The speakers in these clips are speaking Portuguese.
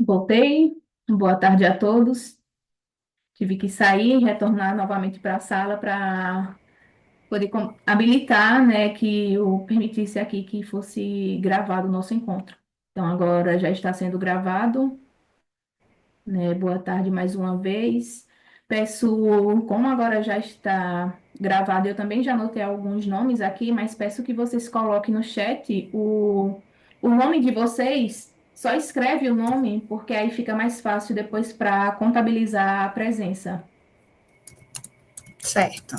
Voltei. Boa tarde a todos. Tive que sair e retornar novamente para a sala para poder habilitar, né, que o permitisse aqui que fosse gravado o nosso encontro. Então, agora já está sendo gravado, né? Boa tarde mais uma vez. Peço, como agora já está gravado, eu também já anotei alguns nomes aqui, mas peço que vocês coloquem no chat o nome de vocês. Só escreve o nome, porque aí fica mais fácil depois para contabilizar a presença. Certo.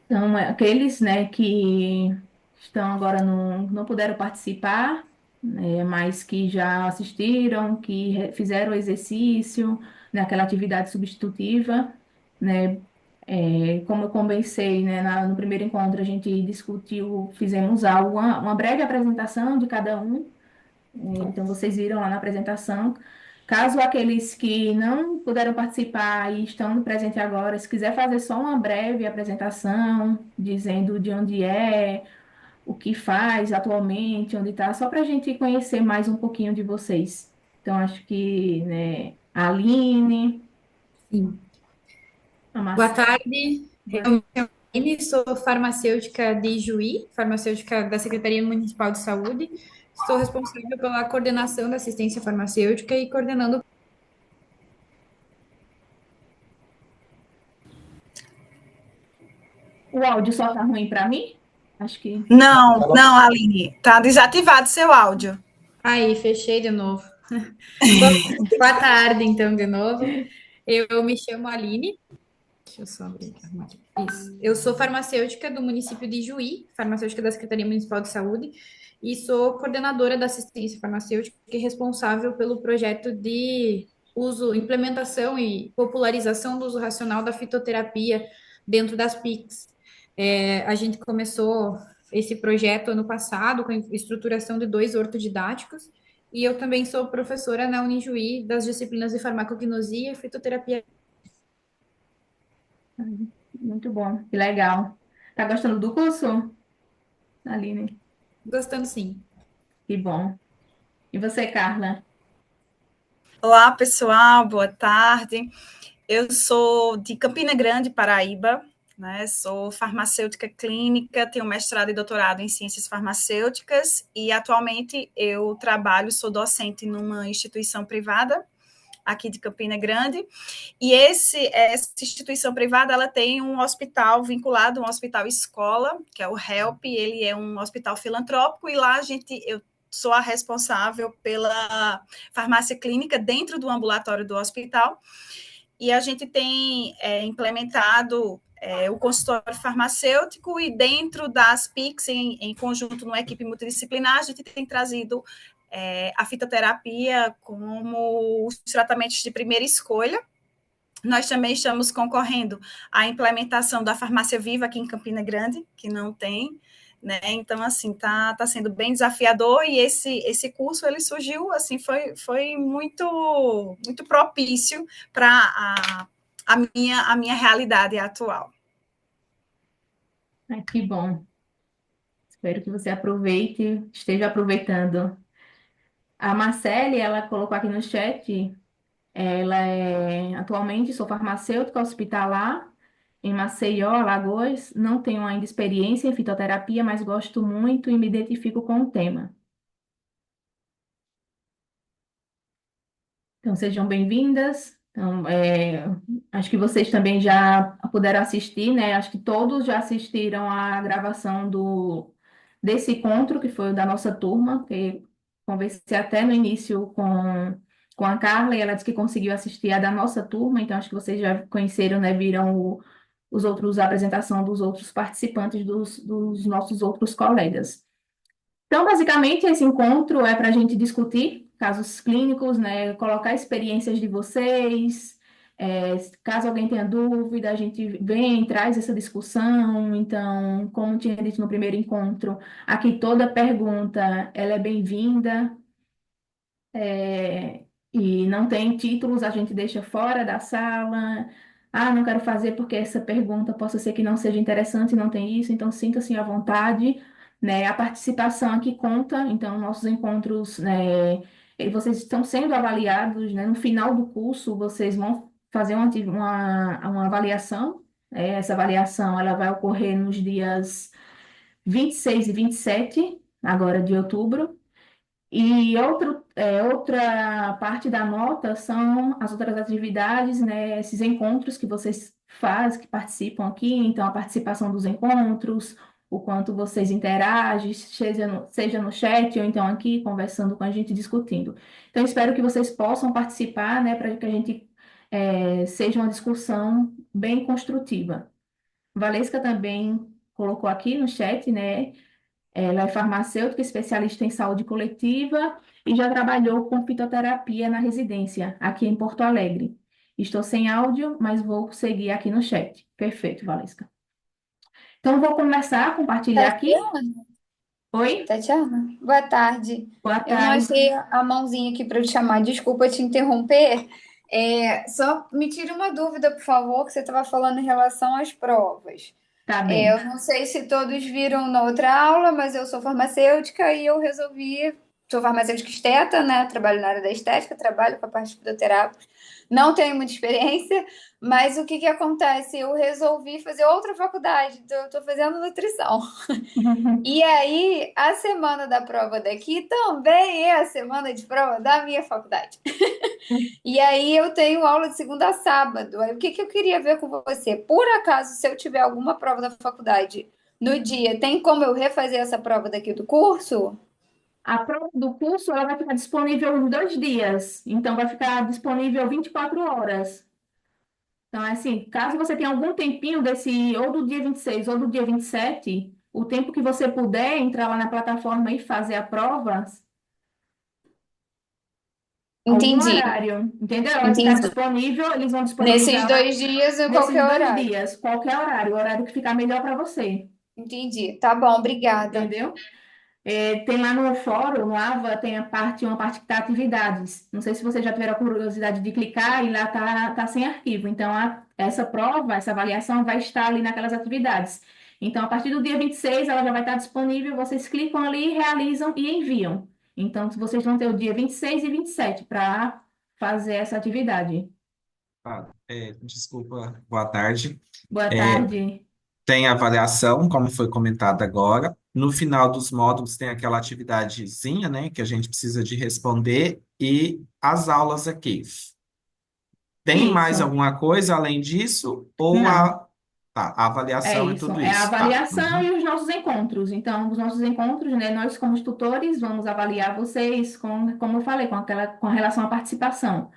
Então, aqueles, né, que estão agora não puderam participar, né, mas que já assistiram, que fizeram o exercício, né, aquela atividade substitutiva, né, como eu conversei, né, no primeiro encontro, a gente discutiu, fizemos uma breve apresentação de cada um. Então, vocês viram lá na apresentação. Caso aqueles que não puderam participar e estão no presente agora, se quiser fazer só uma breve apresentação, dizendo de onde é, o que faz atualmente, onde está, só para a gente conhecer mais um pouquinho de vocês. Então, acho que, né, a Aline, Sim. a Boa Marcela. tarde. Eu me chamo Aline, sou farmacêutica de Juí, farmacêutica da Secretaria Municipal de Saúde. Estou responsável pela coordenação da assistência farmacêutica e coordenando. O áudio só está ruim para mim? Acho que. Não, não, Aline, tá desativado seu áudio. Aí, fechei de novo. Bom, boa tarde, então, de novo. Eu me chamo Aline. Deixa eu só abrir aqui, arrumar aqui. Isso. Eu sou farmacêutica do município de Juí, farmacêutica da Secretaria Municipal de Saúde, e sou coordenadora da assistência farmacêutica e responsável pelo projeto de uso, implementação e popularização do uso racional da fitoterapia dentro das PICs. A gente começou esse projeto ano passado com a estruturação de dois ortodidáticos, e eu também sou professora na Unijuí das disciplinas de farmacognosia e fitoterapia. Muito bom, que legal. Tá gostando do curso, Aline? Gostando, sim. Que bom. E você, Carla? Olá, pessoal, boa tarde. Eu sou de Campina Grande, Paraíba, né? Sou farmacêutica clínica, tenho mestrado e doutorado em ciências farmacêuticas e atualmente eu trabalho, sou docente numa instituição privada aqui de Campina Grande. E essa instituição privada, ela tem um hospital vinculado, um hospital escola, que é o HELP, ele é um hospital filantrópico, e lá eu sou a responsável pela farmácia clínica dentro do ambulatório do hospital, e a gente tem implementado o consultório farmacêutico, e dentro das PICs, em conjunto numa equipe multidisciplinar, a gente tem trazido a fitoterapia como os tratamentos de primeira escolha. Nós também estamos concorrendo à implementação da farmácia viva aqui em Campina Grande, que não tem, né? Então, assim, tá sendo bem desafiador, e esse curso, ele surgiu, assim, foi muito propício para a minha realidade atual. Que bom. Espero que você aproveite, esteja aproveitando. A Marcele, ela colocou aqui no chat, ela atualmente sou farmacêutica hospitalar em Maceió, Alagoas. Não tenho ainda experiência em fitoterapia, mas gosto muito e me identifico com o tema. Então, sejam bem-vindas. Então, acho que vocês também já puderam assistir, né? Acho que todos já assistiram à gravação desse encontro, que foi o da nossa turma, que conversei até no início com a Carla, e ela disse que conseguiu assistir a da nossa turma, então acho que vocês já conheceram, né? Viram a apresentação dos outros participantes, dos nossos outros colegas. Então, basicamente, esse encontro é para a gente discutir casos clínicos, né? Colocar experiências de vocês. Caso alguém tenha dúvida, a gente vem, traz essa discussão. Então, como tinha dito no primeiro encontro, aqui toda pergunta ela é bem-vinda. é, e não tem títulos, a gente deixa fora da sala. Ah, não quero fazer porque essa pergunta possa ser que não seja interessante, não tem isso, então sinta-se à vontade, né? A participação aqui conta, então nossos encontros, né, vocês estão sendo avaliados, né? No final do curso, vocês vão fazer uma avaliação. Essa avaliação ela vai ocorrer nos dias 26 e 27 agora de outubro. E outra parte da nota são as outras atividades, né, esses encontros que vocês fazem, que participam aqui, então a participação dos encontros, o quanto vocês interagem, seja no chat ou então aqui conversando com a gente, discutindo. Então, espero que vocês possam participar, né, para que a gente seja uma discussão bem construtiva. Valesca também colocou aqui no chat, né? Ela é farmacêutica, especialista em saúde coletiva e já trabalhou com fitoterapia na residência, aqui em Porto Alegre. Estou sem áudio, mas vou seguir aqui no chat. Perfeito, Valesca. Então, vou começar a compartilhar aqui. Tatiana, Oi? Tatiana, boa tarde. Boa Eu não tarde. achei a mãozinha aqui para te chamar, desculpa te interromper. Só me tire uma dúvida, por favor, que você estava falando em relação às provas. Tá bem. Eu não sei se todos viram na outra aula, mas eu sou farmacêutica e eu resolvi. Sou farmacêutica esteta, né? Trabalho na área da estética, trabalho com a parte fitoterápica. Não tenho muita experiência, mas o que que acontece? Eu resolvi fazer outra faculdade, então eu estou fazendo nutrição. E aí, a semana da prova daqui também é a semana de prova da minha faculdade. E aí eu tenho aula de segunda a sábado. Aí o que que eu queria ver com você? Por acaso, se eu tiver alguma prova da faculdade no dia, tem como eu refazer essa prova daqui do curso? A prova do curso ela vai ficar disponível em 2 dias, então vai ficar disponível 24 horas. Então, é assim, caso você tenha algum tempinho desse, ou do dia 26 ou do dia 27, o tempo que você puder entrar lá na plataforma e fazer a prova, algum Entendi, horário, entendeu? Ela vai ficar entendi. disponível, eles vão Nesses disponibilizar lá 2 dias, em nesses qualquer 2 horário. dias, qualquer horário, o horário que ficar melhor para você, Entendi. Tá bom, obrigada. entendeu? Tem lá no fórum, no AVA, tem uma parte que está atividades. Não sei se você já tiver a curiosidade de clicar e lá tá sem arquivo. Então, essa prova, essa avaliação vai estar ali naquelas atividades. Então, a partir do dia 26 ela já vai estar disponível. Vocês clicam ali, realizam e enviam. Então, vocês vão ter o dia 26 e 27 para fazer essa atividade. Desculpa, boa tarde. Boa É, tarde. Tem avaliação, como foi comentado agora. No final dos módulos tem aquela atividadezinha, né, que a gente precisa de responder e as aulas aqui. Tem mais Isso. alguma coisa além disso? Não. A É avaliação é isso, tudo é a isso, tá? avaliação Uhum. e os nossos encontros. Então, os nossos encontros, né, nós como tutores vamos avaliar vocês como eu falei, com relação à participação.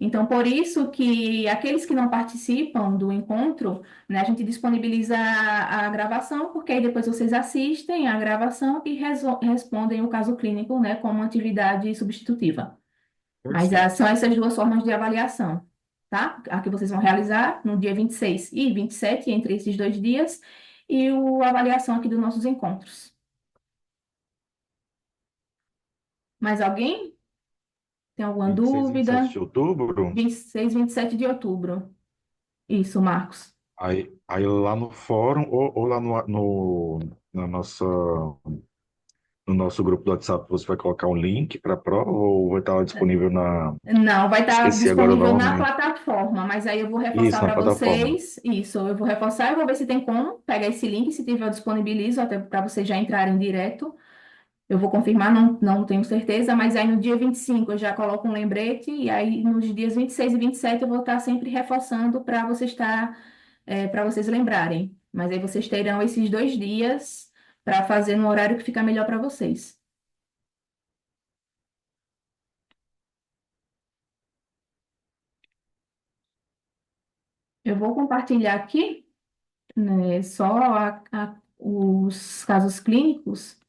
Então, por isso que aqueles que não participam do encontro, né, a gente disponibiliza a gravação, porque aí depois vocês assistem a gravação e respondem o caso clínico, né, como atividade substitutiva. Mas Perfeito. são essas duas formas de avaliação, tá? A que vocês vão realizar no dia 26 e 27, entre esses 2 dias, e a avaliação aqui dos nossos encontros. Mais alguém? Tem alguma 26, 27 dúvida? de outubro. 26, 27 de outubro. Isso, Marcos. Aí lá no fórum ou lá na nossa, no nosso grupo do WhatsApp você vai colocar um link para a prova ou vai estar disponível na. Não, vai estar Esqueci agora o disponível na nome. plataforma, mas aí eu vou reforçar Isso, na para plataforma. vocês. Isso, eu vou reforçar e vou ver se tem como pegar esse link, se tiver eu disponibilizo, até para vocês já entrarem direto. Eu vou confirmar, não tenho certeza, mas aí no dia 25 eu já coloco um lembrete, e aí nos dias 26 e 27 eu vou estar sempre reforçando para para vocês lembrarem. Mas aí vocês terão esses 2 dias para fazer no horário que ficar melhor para vocês. Eu vou compartilhar aqui, né, só os casos clínicos.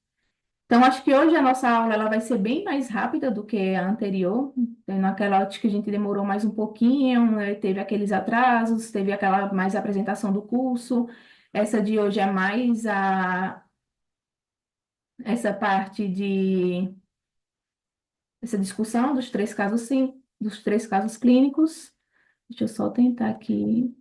Então, acho que hoje a nossa aula ela vai ser bem mais rápida do que a anterior. Naquela acho que a gente demorou mais um pouquinho, né, teve aqueles atrasos, teve aquela mais apresentação do curso. Essa de hoje é mais essa parte essa discussão dos três casos, sim, dos três casos clínicos. Deixa eu só tentar aqui.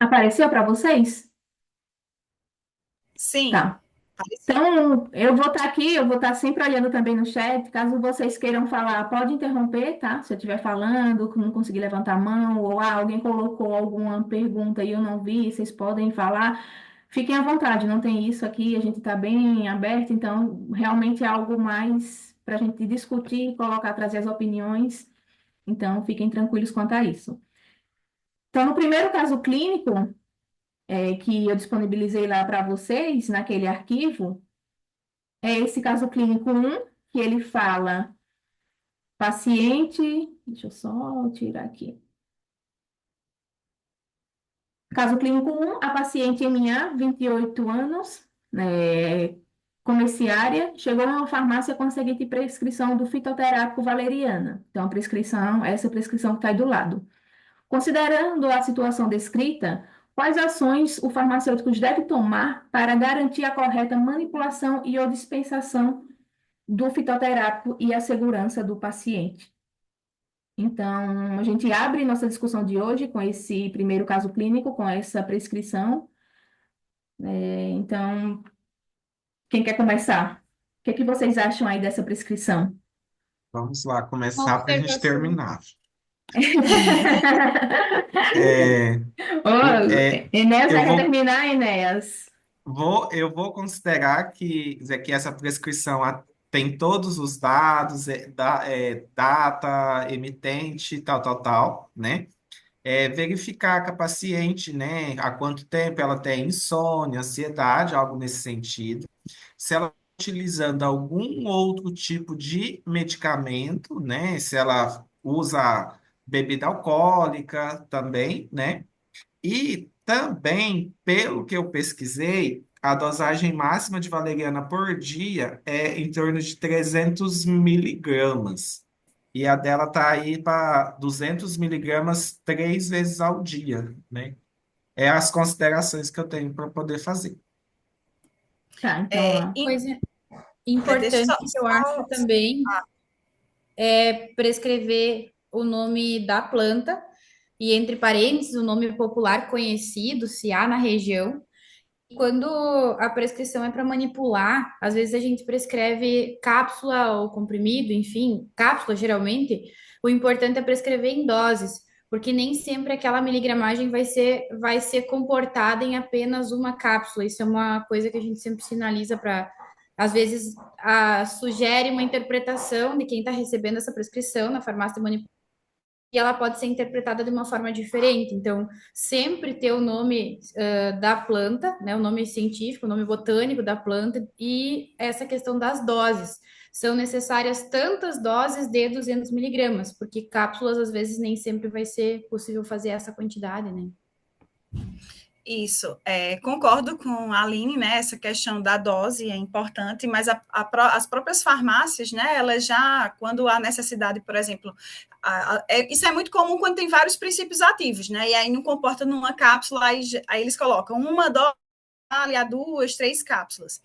Apareceu para vocês? Sim, Tá. apareceu. Então, eu vou estar aqui, eu vou estar sempre olhando também no chat. Caso vocês queiram falar, pode interromper, tá? Se eu estiver falando, que não conseguir levantar a mão, ou alguém colocou alguma pergunta e eu não vi, vocês podem falar. Fiquem à vontade, não tem isso aqui, a gente está bem aberto, então realmente é algo mais para a gente discutir, colocar, trazer as opiniões. Então, fiquem tranquilos quanto a isso. Então, no primeiro caso clínico, que eu disponibilizei lá para vocês, naquele arquivo, é esse caso clínico um que ele fala paciente. Deixa eu só tirar aqui. Caso clínico um, a paciente MA, 28 anos, comerciária, chegou a uma farmácia com a seguinte prescrição do fitoterápico valeriana. Então, a prescrição, essa prescrição que está aí do lado. Considerando a situação descrita, quais ações o farmacêutico deve tomar para garantir a correta manipulação e ou dispensação do fitoterápico e a segurança do paciente? Então, a gente abre nossa discussão de hoje com esse primeiro caso clínico, com essa prescrição. Então, quem quer começar? O que é que vocês acham aí dessa prescrição? Vamos lá, Uma começar para a gente observação. terminar. É, Ô, é, Enéas, eu vai quer vou, terminar, Enéas? eu vou considerar que, quer dizer, que essa prescrição tem todos os dados, data, emitente, tal, tal, tal, né? Verificar com a paciente, né, há quanto tempo ela tem insônia, ansiedade, algo nesse sentido. Se ela está utilizando algum outro tipo de medicamento, né? Se ela usa bebida alcoólica também, né? E também, pelo que eu pesquisei, a dosagem máxima de valeriana por dia é em torno de 300 miligramas. E a dela está aí para 200 miligramas 3 vezes ao dia, né? É as considerações que eu tenho para poder fazer. Tá, então, É, ó. Coisa deixa importante que eu acho só, também é prescrever o nome da planta e, entre parênteses, o nome popular conhecido, se há na região. Quando a prescrição é para manipular, às vezes a gente prescreve cápsula ou comprimido, enfim, cápsula geralmente. O importante é prescrever em doses, porque nem sempre aquela miligramagem vai ser comportada em apenas uma cápsula. Isso é uma coisa que a gente sempre sinaliza para, às vezes, sugere uma interpretação de quem está recebendo essa prescrição na farmácia de manipulação e ela pode ser interpretada de uma forma diferente. Então, sempre ter o nome da planta, né, o nome científico, o nome botânico da planta e essa questão das doses. São necessárias tantas doses de 200 miligramas, porque cápsulas às vezes nem sempre vai ser possível fazer essa quantidade, né? isso, concordo com a Aline, né? Essa questão da dose é importante, mas as próprias farmácias, né? Elas já, quando há necessidade, por exemplo, isso é muito comum quando tem vários princípios ativos, né? E aí não comporta numa cápsula, aí eles colocam uma dose, há duas, três cápsulas.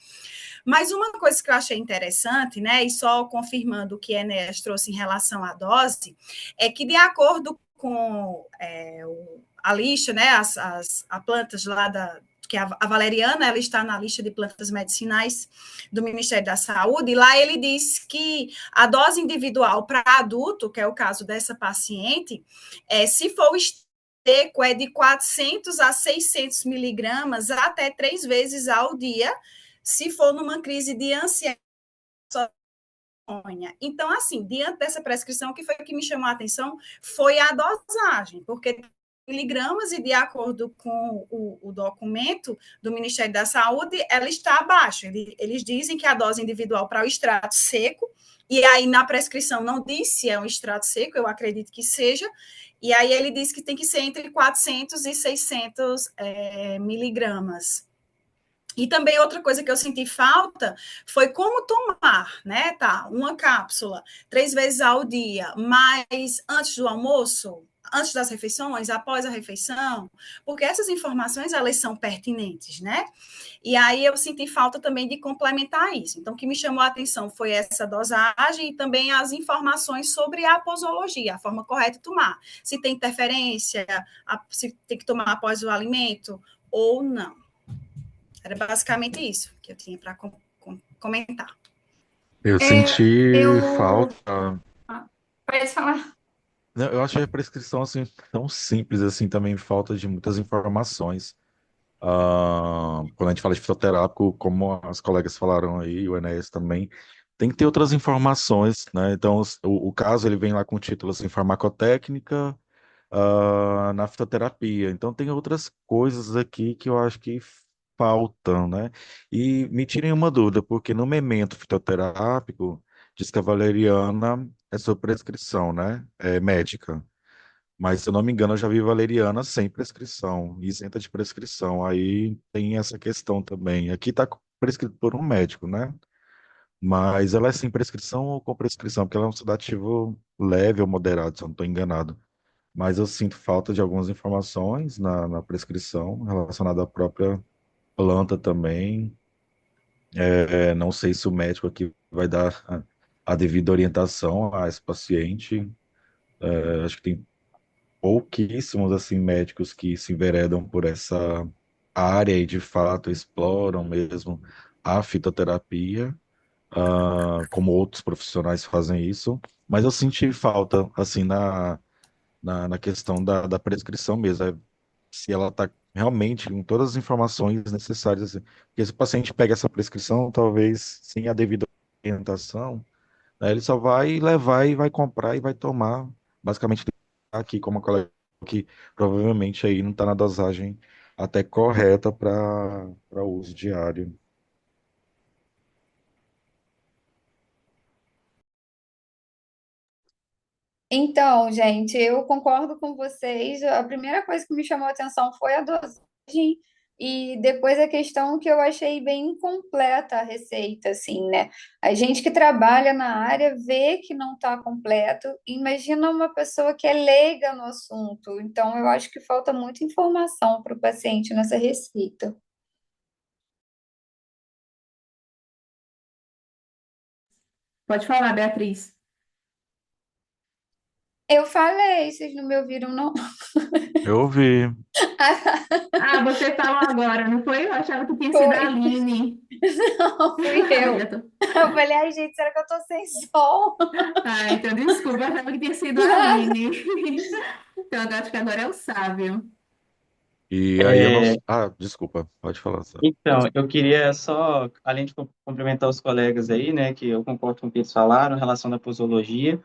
Mas uma coisa que eu achei interessante, né? E só confirmando o que a Enéas trouxe em relação à dose, é que de acordo com a lista, né, as plantas lá que a valeriana, ela está na lista de plantas medicinais do Ministério da Saúde, e lá ele diz que a dose individual para adulto, que é o caso dessa paciente, se for o esterco, é de 400 a 600 miligramas até 3 vezes ao dia, se for numa crise de ansiedade. Então, assim, diante dessa prescrição, o que foi que me chamou a atenção foi a dosagem, porque miligramas e, de acordo com o documento do Ministério da Saúde, ela está abaixo. Eles dizem que a dose individual para o extrato seco, e aí na prescrição não diz se é um extrato seco, eu acredito que seja, e aí ele diz que tem que ser entre 400 e 600 miligramas. E também outra coisa que eu senti falta foi como tomar, né? Tá, uma cápsula 3 vezes ao dia, mas antes do almoço, antes das refeições, após a refeição, porque essas informações elas são pertinentes, né? E aí eu senti falta também de complementar isso. Então, o que me chamou a atenção foi essa dosagem e também as informações sobre a posologia, a forma correta de tomar. Se tem interferência, se tem que tomar após o alimento ou não. Era basicamente isso que eu tinha para comentar. Eu senti Eu. falta. Pode falar. Não, eu achei a prescrição assim tão simples assim também falta de muitas informações. Quando a gente fala de fitoterápico, como as colegas falaram aí, o Enéas também, tem que ter outras informações, né? Então, o caso ele vem lá com o título assim, farmacotécnica, na fitoterapia. Então, tem outras coisas aqui que eu acho que faltam, né? E me tirem uma dúvida, porque no memento fitoterápico, diz que a valeriana é sob prescrição, né? É médica. Mas, se eu não me engano, eu já vi valeriana sem prescrição, isenta de prescrição. Aí tem essa questão também. Aqui está prescrito por um médico, né? Mas ela é sem prescrição ou com prescrição? Porque ela é um sedativo leve ou moderado, se eu não estou enganado. Mas eu sinto falta de algumas informações na prescrição relacionada à própria planta também. Não sei se o médico aqui vai dar a devida orientação a esse paciente. Acho que tem pouquíssimos assim médicos que se enveredam por essa área e de fato exploram mesmo a fitoterapia, como outros profissionais fazem isso, mas eu senti falta assim na questão da prescrição mesmo, se ela está realmente com todas as informações necessárias, assim. Porque se o paciente pega essa prescrição, talvez sem a devida orientação, né, ele só vai levar e vai comprar e vai tomar, basicamente aqui como a colega que provavelmente aí não está na dosagem até correta para uso diário. Então, gente, eu concordo com vocês. A primeira coisa que me chamou a atenção foi a dosagem e depois a questão que eu achei bem incompleta a receita, assim, né? A gente que trabalha na área vê que não está completo. Imagina uma pessoa que é leiga no assunto. Então, eu acho que falta muita informação para o paciente nessa receita. Pode falar, Beatriz. Eu falei, vocês não me ouviram, não? Eu ouvi. Ah, você falou agora, não foi? Eu achava que tinha sido a Foi, Aline. não fui Ai, eu. Eu falei, ai, gente, será que eu tô sem som? então desculpa, eu achava que tinha sido a Aline. Então, eu acho que agora é o Sávio. E aí eu não. É, Desculpa, pode falar, Sá. então, eu queria só, além de cumprimentar os colegas aí, né, que eu concordo com o que eles falaram em relação à posologia,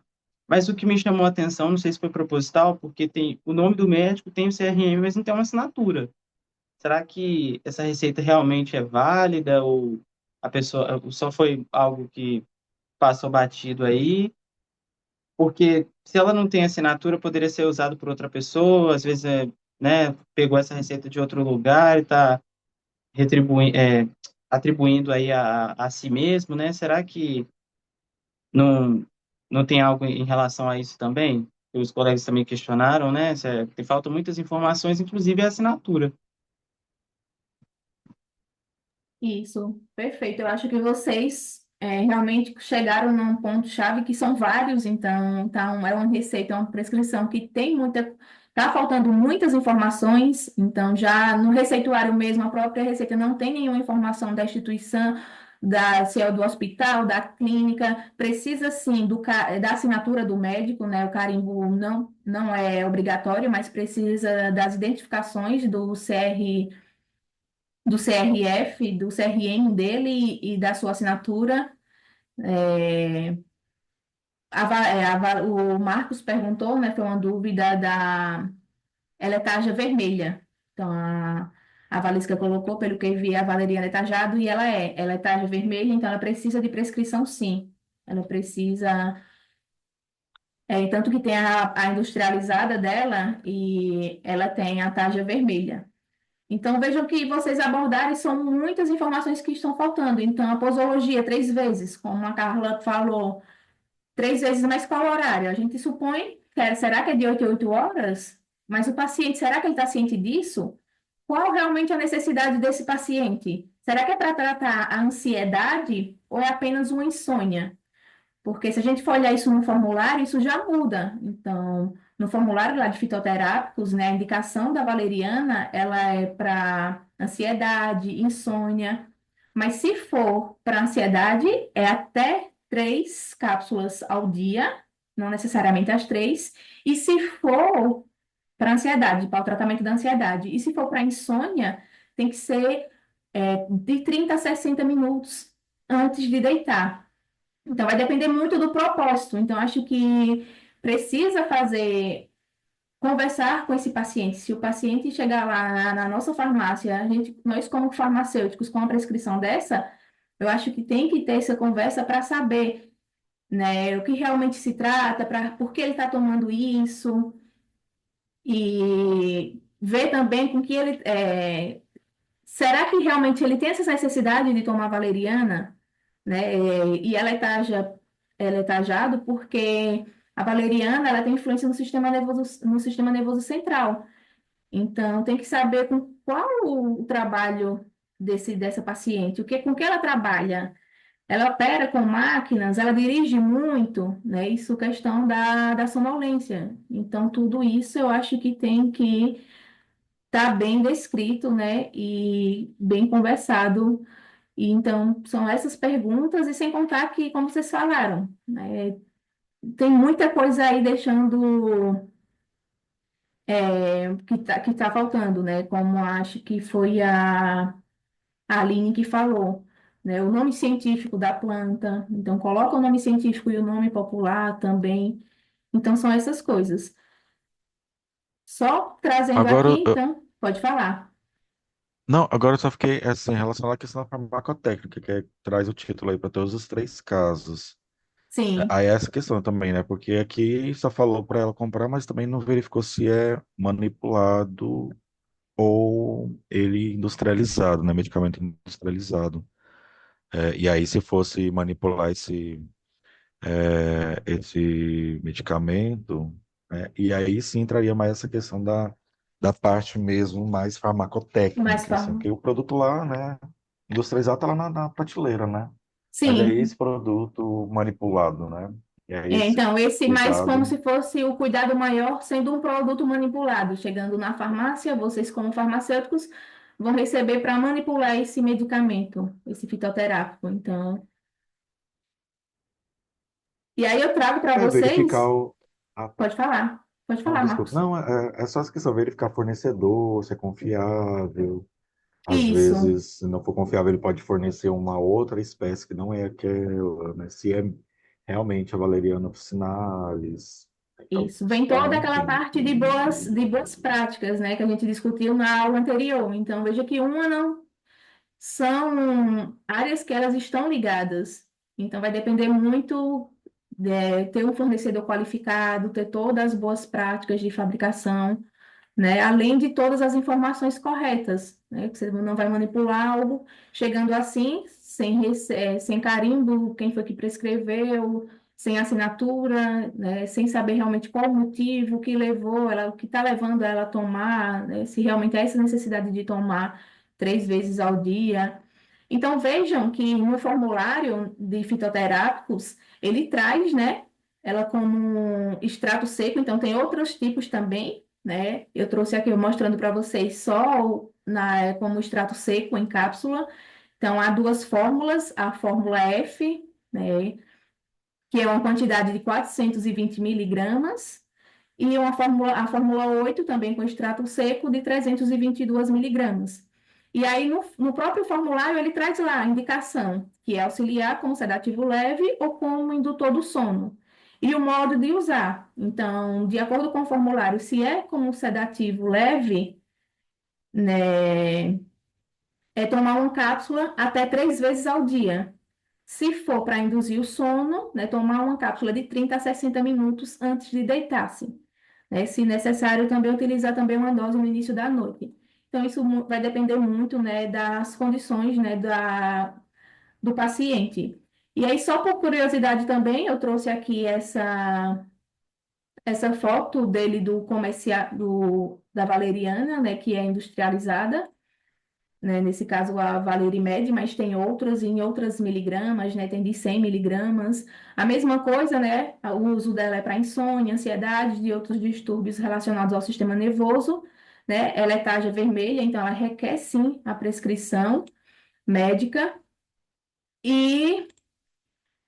mas o que me chamou a atenção, não sei se foi proposital, porque tem o nome do médico, tem o CRM, mas não tem uma assinatura. Será que essa receita realmente é válida ou a pessoa só foi algo que passou batido aí? Porque se ela não tem assinatura, poderia ser usado por outra pessoa, às vezes, né, pegou essa receita de outro lugar e está atribuindo aí a si mesmo, né? Será que não, não tem algo em relação a isso também? Os colegas também questionaram, né? Tem falta muitas informações, inclusive a assinatura. Isso, perfeito. Eu acho que vocês realmente chegaram num ponto-chave que são vários, então é uma receita, é uma prescrição que tem muita. Está faltando muitas informações, então já no receituário mesmo, a própria receita não tem nenhuma informação da instituição, se é do hospital, da clínica, precisa sim da assinatura do médico, né? O carimbo não é obrigatório, mas precisa das identificações do CRF, do CRM dele e da sua assinatura. É, o Marcos perguntou, né? Foi uma dúvida ela é tarja vermelha. Então, a Valesca colocou, pelo que eu vi, a valeriana é tarjado e ela é tarja vermelha, então ela precisa de prescrição, sim. Ela precisa, tanto que tem a industrializada dela e ela tem a tarja vermelha. Então, vejam que vocês abordarem são muitas informações que estão faltando. Então, a posologia, 3 vezes, como a Carla falou, 3 vezes, mas qual horário? A gente supõe, será que é de 8 em 8 horas? Mas o paciente, será que ele está ciente disso? Qual realmente a necessidade desse paciente? Será que é para tratar a ansiedade ou é apenas uma insônia? Porque se a gente for olhar isso no formulário, isso já muda. Então, no formulário lá de fitoterápicos, né, a indicação da valeriana, ela é para ansiedade, insônia. Mas se for para ansiedade, é até 3 cápsulas ao dia, não necessariamente as 3. E se for para ansiedade, para o tratamento da ansiedade, e se for para insônia, tem que ser de 30 a 60 minutos antes de deitar. Então, vai depender muito do propósito. Então, acho que precisa conversar com esse paciente. Se o paciente chegar lá na nossa farmácia, nós como farmacêuticos, com uma prescrição dessa, eu acho que tem que ter essa conversa para saber, né, o que realmente se trata, por que ele está tomando isso, e ver também com que ele. Será que realmente ele tem essa necessidade de tomar valeriana? Né? E ela é tajado porque a valeriana ela tem influência no sistema nervoso central. Então, tem que saber com qual o trabalho dessa paciente, com que ela trabalha. Ela opera com máquinas, ela dirige muito, né? Isso questão da sonolência. Então, tudo isso eu acho que tem que estar bem descrito, né? E bem conversado e então, são essas perguntas, e sem contar que, como vocês falaram, né, tem muita coisa aí deixando, que tá faltando, né? Como acho que foi a Aline que falou, né? O nome científico da planta, então coloca o nome científico e o nome popular também. Então, são essas coisas. Só trazendo aqui, Agora, então, pode falar. não, agora eu só fiquei assim, relacionado à questão da farmacotécnica, traz o título aí para todos os três casos. Sim, Aí é essa questão também, né? Porque aqui só falou para ela comprar, mas também não verificou se é manipulado ou ele industrializado, né? Medicamento industrializado. E aí, se fosse manipular esse medicamento, né? E aí sim entraria mais essa questão da parte mesmo mais mais farmacotécnica, assim, fácil. porque o produto lá, né? Industrializado tá lá na prateleira, né? Mas é Sim, esse produto manipulado, né? E aí esse então, esse mais como cuidado. se fosse o cuidado maior sendo um produto manipulado. Chegando na farmácia, vocês, como farmacêuticos, vão receber para manipular esse medicamento, esse fitoterápico. Então, e aí eu trago para Verificar vocês, o. Ah, pode não, falar, desculpa. Marcos. Não, é só essa questão, verificar fornecedor, se é confiável. Às Isso, vezes, se não for confiável, ele pode fornecer uma outra espécie que não é aquela, né? Se é realmente a Valeriana officinalis. isso. Vem Então, toda aquela enfim. parte de boas práticas, né, que a gente discutiu na aula anterior. Então, veja que uma não são áreas que elas estão ligadas. Então, vai depender muito de ter um fornecedor qualificado, ter todas as boas práticas de fabricação, né? Além de todas as informações corretas, né? Que você não vai manipular algo chegando assim, sem carimbo, quem foi que prescreveu, sem assinatura, né? Sem saber realmente qual o motivo, o que levou ela, o que está levando ela a tomar, né? Se realmente é essa necessidade de tomar 3 vezes ao dia. Então, vejam que no formulário de fitoterápicos, ele traz, né? Ela como um extrato seco, então tem outros tipos também, né? Eu trouxe aqui mostrando para vocês só como extrato seco em cápsula. Então, há duas fórmulas, a fórmula F, né, que é uma quantidade de 420 miligramas, e a fórmula 8 também com extrato seco, de 322 miligramas. E aí, no próprio formulário, ele traz lá a indicação, que é auxiliar como sedativo leve ou como indutor do sono. e o modo de usar. Então, de acordo com o formulário, se é como sedativo leve, né, é tomar uma cápsula até 3 vezes ao dia. Se for para induzir o sono, né, tomar uma cápsula de 30 a 60 minutos antes de deitar-se. Né? Se necessário, também utilizar também uma dose no início da noite. Então, isso vai depender muito, né, das condições, né, do paciente. E aí, só por curiosidade também, eu trouxe aqui essa foto dele do comercial, da valeriana, né, que é industrializada, né? Nesse caso, a Valerimed, mas tem outras em outras miligramas, né? Tem de 100 miligramas. A mesma coisa, né? O uso dela é para insônia, ansiedade e outros distúrbios relacionados ao sistema nervoso, né? Ela é tarja vermelha, então ela requer sim a prescrição médica e,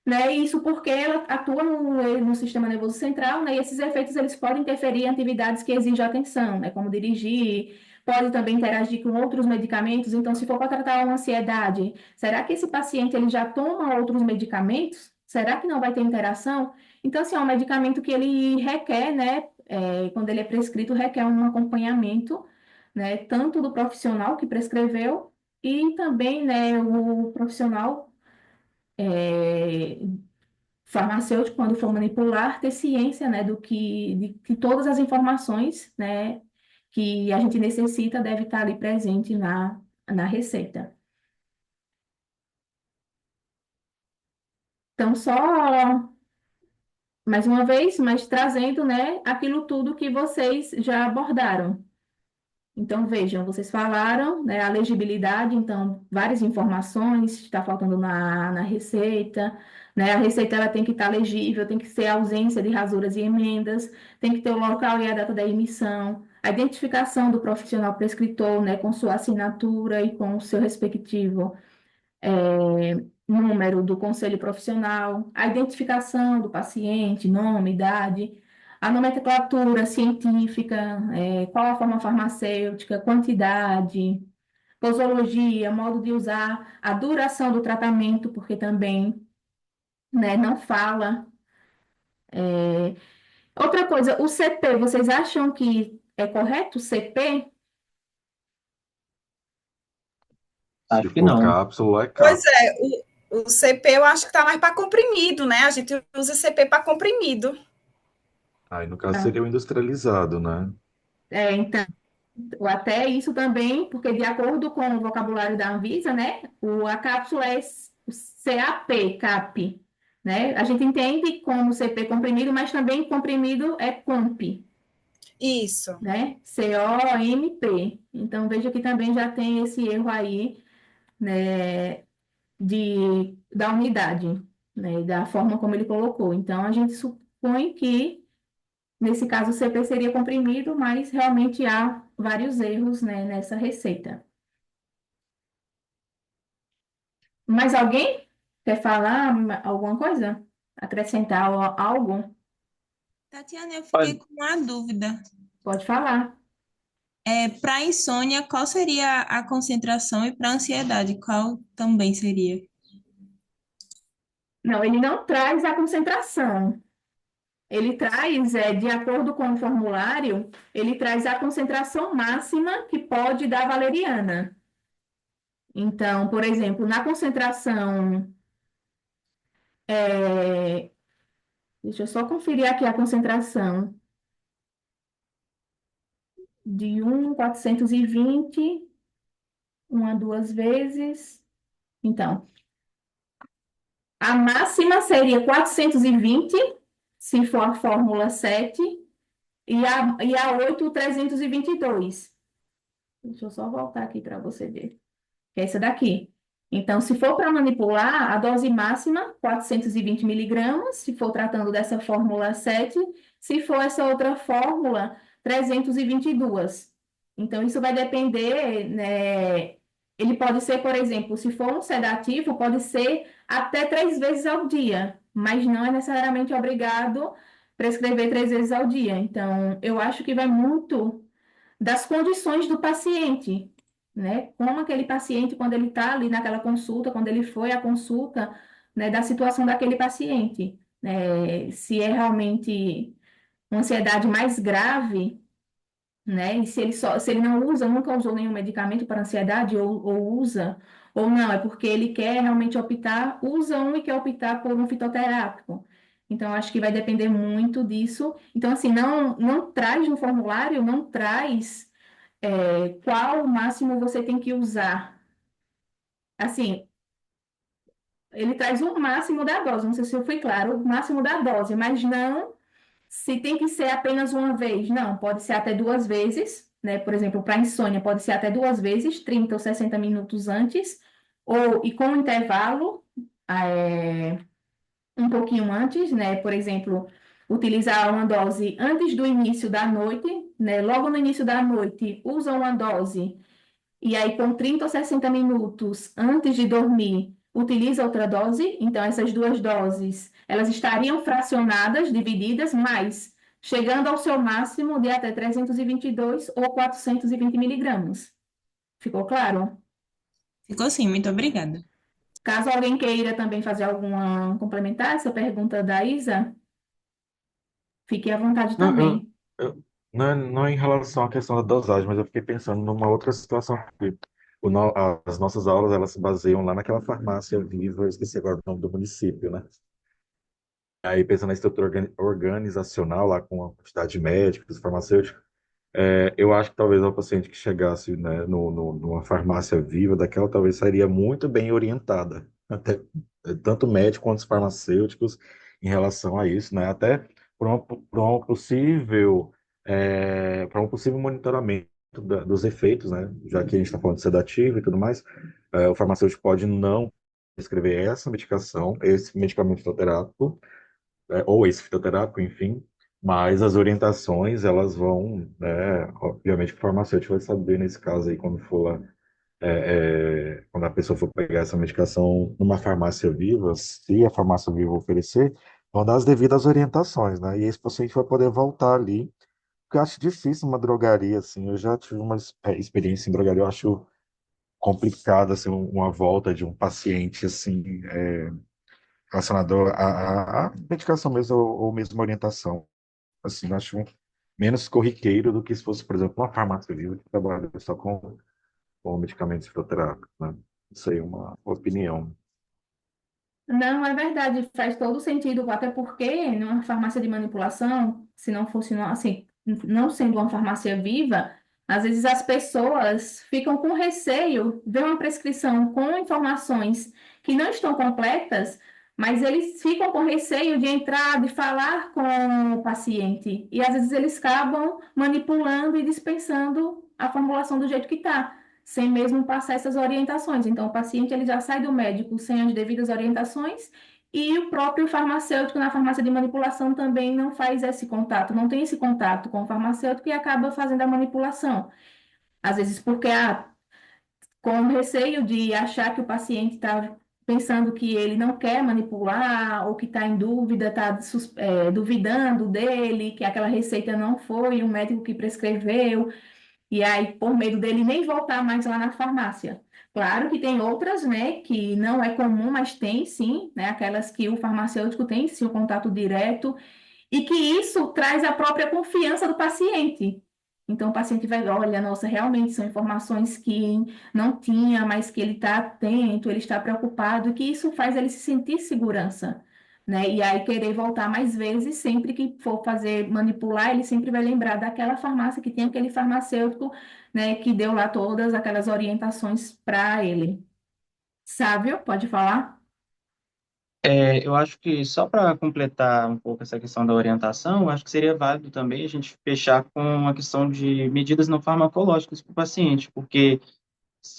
né? Isso porque ela atua no sistema nervoso central, né? E esses efeitos eles podem interferir em atividades que exigem atenção, né? Como dirigir, pode também interagir com outros medicamentos. Então, se for para tratar uma ansiedade, será que esse paciente ele já toma outros medicamentos? Será que não vai ter interação? Então, assim, é um medicamento que ele requer, né? Quando ele é prescrito, requer um acompanhamento, né? Tanto do profissional que prescreveu e também, né? O profissional é, farmacêutico, quando for manipular, ter ciência, né, de todas as informações, né, que a gente necessita deve estar ali presente na receita. Então, só mais uma vez, mas trazendo, né, aquilo tudo que vocês já abordaram. Então, vejam, vocês falaram, né, a legibilidade, então, várias informações, está faltando na receita, né, a receita ela tem que estar legível, tem que ser a ausência de rasuras e emendas, tem que ter o local e a data da emissão, a identificação do profissional prescritor, né, com sua assinatura e com o seu respectivo número do conselho profissional, a identificação do paciente, nome, idade, a nomenclatura científica, qual a forma farmacêutica, quantidade, posologia, modo de usar, a duração do tratamento, porque também, né, não fala. Outra coisa, o CP, vocês acham que é correto o CP? Se Acho que for não. cápsula, é Pois cápsula. é, o CP eu acho que está mais para comprimido, né? A gente usa CP para comprimido. Aí, no caso, Ah, seria o industrializado, né? então, até isso também, porque de acordo com o vocabulário da Anvisa, né, a cápsula é o CAP, CAP, né? A gente entende como CP comprimido, mas também comprimido é COMP, Isso. né? COMP. Então, veja que também já tem esse erro aí, né, da unidade, né, da forma como ele colocou. Então, a gente supõe que, nesse caso, o CP seria comprimido, mas realmente há vários erros, né, nessa receita. Mais alguém quer falar alguma coisa? Acrescentar algo? Tatiana, eu fiquei Olha, com uma dúvida. Pode falar. Para insônia, qual seria a concentração e para ansiedade, qual também seria? Não, ele não traz a concentração. Ele traz, de acordo com o formulário, ele traz a concentração máxima que pode dar valeriana. Então, por exemplo, na concentração, é, deixa eu só conferir aqui a concentração de 1,420, uma, duas vezes. Então, a máxima seria 420 se for a fórmula 7 e a 8, 322. Deixa eu só voltar aqui para você ver. Que é essa daqui. Então, se for para manipular, a dose máxima, 420 miligramas, se for tratando dessa fórmula 7, se for essa outra fórmula, 322. Então, isso vai depender, né? Ele pode ser, por exemplo, se for um sedativo, pode ser até 3 vezes ao dia, mas não é necessariamente obrigado prescrever 3 vezes ao dia. Então, eu acho que vai muito das condições do paciente, né? Como aquele paciente, quando ele está ali naquela consulta, quando ele foi à consulta, né, da situação daquele paciente. se é realmente uma ansiedade mais grave, né? E se ele não usa, nunca usou nenhum medicamento para ansiedade, ou usa, ou não, é porque ele quer realmente optar, usa um e quer optar por um fitoterápico. Então, acho que vai depender muito disso. Então, assim, não traz no formulário, não traz qual o máximo você tem que usar. Assim, ele traz o máximo da dose, não sei se eu fui claro, o máximo da dose, mas não se tem que ser apenas uma vez. Não, pode ser até duas vezes, né? Por exemplo, para insônia, pode ser até duas vezes, 30 ou 60 minutos antes, e com intervalo, é, um pouquinho antes, né? Por exemplo, utilizar uma dose antes do início da noite, né? Logo no início da noite, usa uma dose e aí, com 30 ou 60 minutos antes de dormir, utiliza outra dose. Então, essas duas doses, elas estariam fracionadas, divididas, mas chegando ao seu máximo de até 322 ou 420 miligramas. Ficou claro? Ficou sim, muito obrigada. Caso alguém queira também fazer alguma complementar essa pergunta da Isa, fique à vontade Não, também. não em relação à questão da dosagem, mas eu fiquei pensando numa outra situação. Que as nossas aulas, elas se baseiam lá naquela farmácia Viva, eu esqueci agora o nome do município, né? Aí, pensando na estrutura organizacional, lá com a quantidade de médicos, farmacêuticos, eu acho que talvez o paciente que chegasse, né, numa farmácia Viva daquela, talvez sairia muito bem orientada, até tanto médico quanto os farmacêuticos em relação a isso, né? Até para um possível monitoramento dos efeitos, né? Já que a gente está falando de sedativo e tudo mais, o farmacêutico pode não prescrever essa medicação, esse medicamento fitoterápico, ou esse fitoterápico, enfim, mas as orientações, elas vão, né, obviamente que o farmacêutico vai saber nesse caso aí, quando for lá, quando a pessoa for pegar essa medicação numa farmácia Viva, se a farmácia Viva oferecer, vão dar as devidas orientações, né, e esse paciente vai poder voltar ali, porque eu acho difícil uma drogaria, assim, eu já tive uma experiência em drogaria, eu acho complicado, assim, uma volta de um paciente, assim, relacionado à medicação mesmo, ou mesmo orientação. Assim, eu acho menos corriqueiro do que se fosse, por exemplo, uma farmácia viva que trabalha só com medicamentos fitoterápicos, né? Isso aí é uma opinião. Não, é verdade, faz todo sentido, até porque numa farmácia de manipulação, se não fosse, assim, não sendo uma farmácia viva, às vezes as pessoas ficam com receio, vê uma prescrição com informações que não estão completas, mas eles ficam com receio de entrar, de falar com o paciente, e às vezes eles acabam manipulando e dispensando a formulação do jeito que está, sem mesmo passar essas orientações. Então, o paciente ele já sai do médico sem as devidas orientações e o próprio farmacêutico na farmácia de manipulação também não faz esse contato, não tem esse contato com o farmacêutico e acaba fazendo a manipulação. Às vezes porque com receio de achar que o paciente está pensando que ele não quer manipular ou que está em dúvida, está duvidando dele, que aquela receita não foi o médico que prescreveu. E aí, por medo dele nem voltar mais lá na farmácia. Claro que tem outras, né, que não é comum, mas tem sim, né, aquelas que o farmacêutico tem sim o contato direto e que isso traz a própria confiança do paciente. Então, o paciente vai, olha, nossa, realmente são informações que não tinha, mas que ele está atento, ele está preocupado, e que isso faz ele se sentir segurança, né? E aí querer voltar mais vezes, sempre que for fazer, manipular, ele sempre vai lembrar daquela farmácia que tem aquele farmacêutico, né, que deu lá todas aquelas orientações para ele. Sávio, pode falar? Eu acho que só para completar um pouco essa questão da orientação, eu acho que seria válido também a gente fechar com a questão de medidas não farmacológicas para o paciente, porque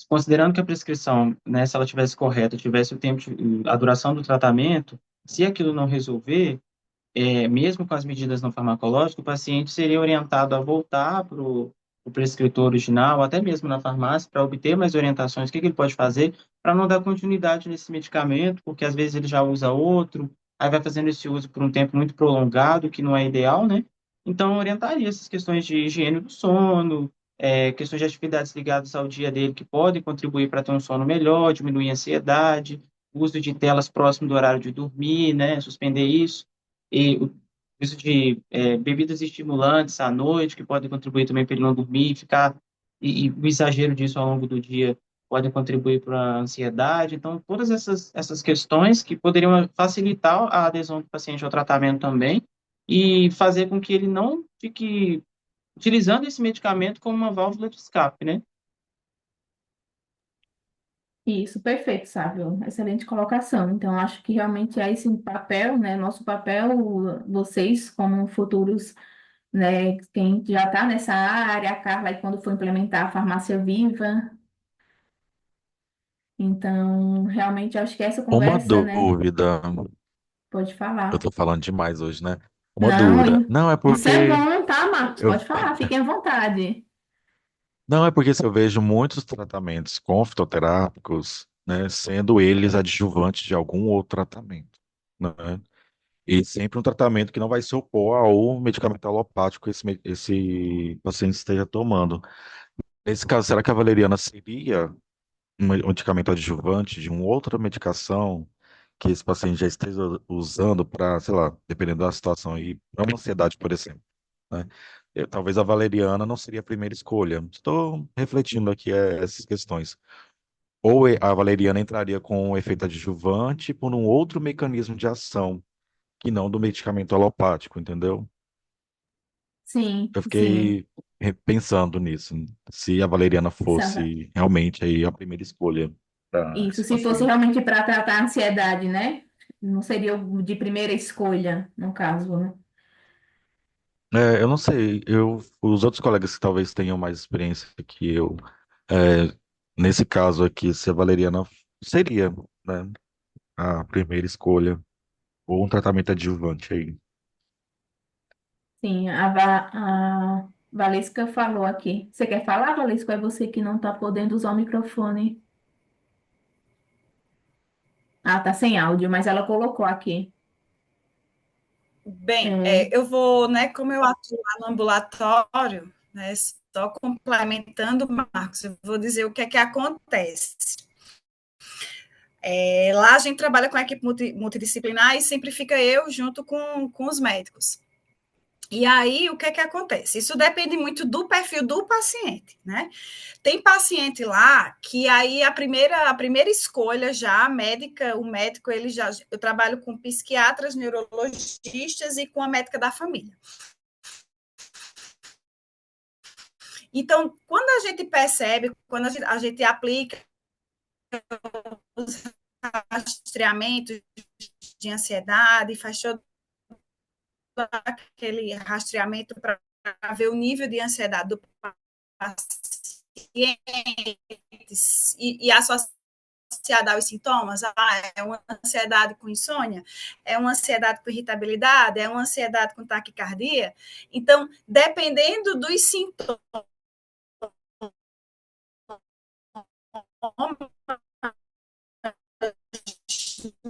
considerando que a prescrição, né, se ela tivesse correta, tivesse o tempo, a duração do tratamento, se aquilo não resolver, mesmo com as medidas não farmacológicas, o paciente seria orientado a voltar para o prescritor original, até mesmo na farmácia, para obter mais orientações, o que ele pode fazer para não dar continuidade nesse medicamento, porque às vezes ele já usa outro, aí vai fazendo esse uso por um tempo muito prolongado, que não é ideal, né? Então, orientaria essas questões de higiene do sono, questões de atividades ligadas ao dia dele que podem contribuir para ter um sono melhor, diminuir a ansiedade, uso de telas próximo do horário de dormir, né? Suspender isso. e o uso de bebidas estimulantes à noite, que podem contribuir também para ele não dormir, ficar, e o exagero disso ao longo do dia podem contribuir para a ansiedade. Então, todas essas questões que poderiam facilitar a adesão do paciente ao tratamento também e fazer com que ele não fique utilizando esse medicamento como uma válvula de escape, né? Isso, perfeito, Sábio. Excelente colocação. Então, acho que realmente é esse papel, né? Nosso papel, vocês como futuros, né? Quem já está nessa área, a Carla, aí quando for implementar a farmácia viva. Então, realmente, acho que essa Uma conversa, né? dúvida, Pode eu falar. tô falando demais hoje, né? Uma Não, dúvida. Não, é isso é porque bom, tá, Marcos? eu, Pode falar, fiquem à vontade. não, é porque se eu vejo muitos tratamentos com fitoterápicos, né, sendo eles adjuvantes de algum outro tratamento, né? E sempre um tratamento que não vai se opor ao medicamento alopático que esse paciente esteja tomando. Nesse caso, será que a valeriana seria um medicamento adjuvante de uma outra medicação que esse paciente já esteja usando para, sei lá, dependendo da situação, e para uma ansiedade, por exemplo, né? Talvez a valeriana não seria a primeira escolha. Estou refletindo aqui essas questões. Ou a valeriana entraria com um efeito adjuvante por um outro mecanismo de ação, que não do medicamento alopático, entendeu? Sim, Eu sim. fiquei pensando nisso, se a valeriana fosse realmente aí a primeira escolha para Isso, esse se fosse paciente. realmente para tratar a ansiedade, né? Não seria o de primeira escolha, no caso, né? Eu não sei, os outros colegas que talvez tenham mais experiência que eu, é, nesse caso aqui, se a valeriana seria, né, a primeira escolha, ou um tratamento adjuvante aí. Sim, a Valesca falou aqui. Você quer falar, Valesca? Ou é você que não está podendo usar o microfone? Ah, tá sem áudio, mas ela colocou aqui. Bem, É, eu vou, né, como eu atuo lá no ambulatório, né, só complementando, Marcos, eu vou dizer o que é que acontece. Lá a gente trabalha com a equipe multidisciplinar e sempre fica eu junto com os médicos. E aí, o que é que acontece? Isso depende muito do perfil do paciente, né? Tem paciente lá que aí a primeira escolha já, a médica, o médico, ele já. Eu trabalho com psiquiatras, neurologistas e com a médica da família. Então, quando a gente percebe, quando a gente aplica os rastreamentos de ansiedade, faz todo aquele rastreamento para ver o nível de ansiedade do paciente e associada aos sintomas, é uma ansiedade com insônia, é uma ansiedade com irritabilidade, é uma ansiedade com taquicardia. Então, dependendo dos sintomas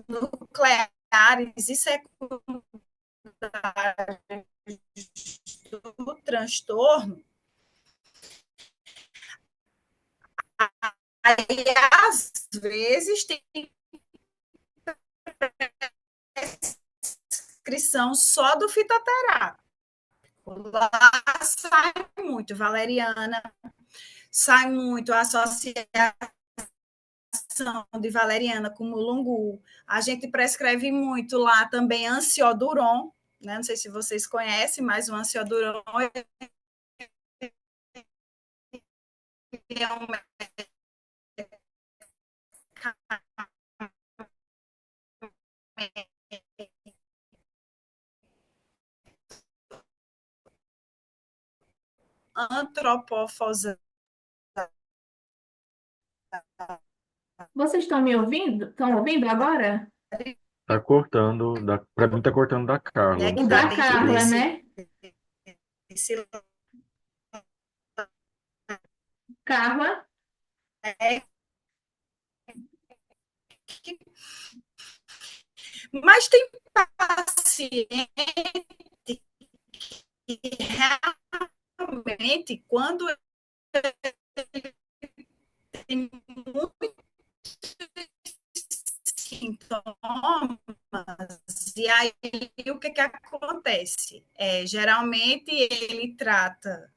nucleares e secundários do transtorno, aí às vezes tem prescrição só do fitoterápico. Lá sai muito valeriana, sai muito a associação de valeriana com mulungu. A gente prescreve muito lá também ansioduron, né? Não sei se vocês conhecem, mas o ansioduron é um antropofosante. vocês estão me ouvindo? Estão ouvindo agora? Tá cortando, pra mim tá cortando da Carla, Né, não O que sei dá da dentro Carla, você. né? desse Carla, mas tem paciente que realmente, quando tem muitos sintomas, E aí, o que acontece? Geralmente, ele trata,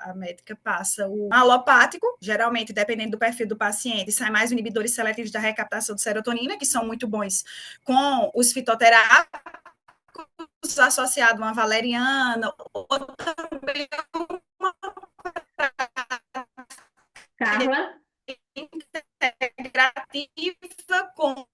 a médica passa o alopático, geralmente, dependendo do perfil do paciente, sai mais inibidores seletivos da recaptação de serotonina, que são muito bons com os fitoterápicos, associado a uma valeriana, ou também uma Carla, integrativa com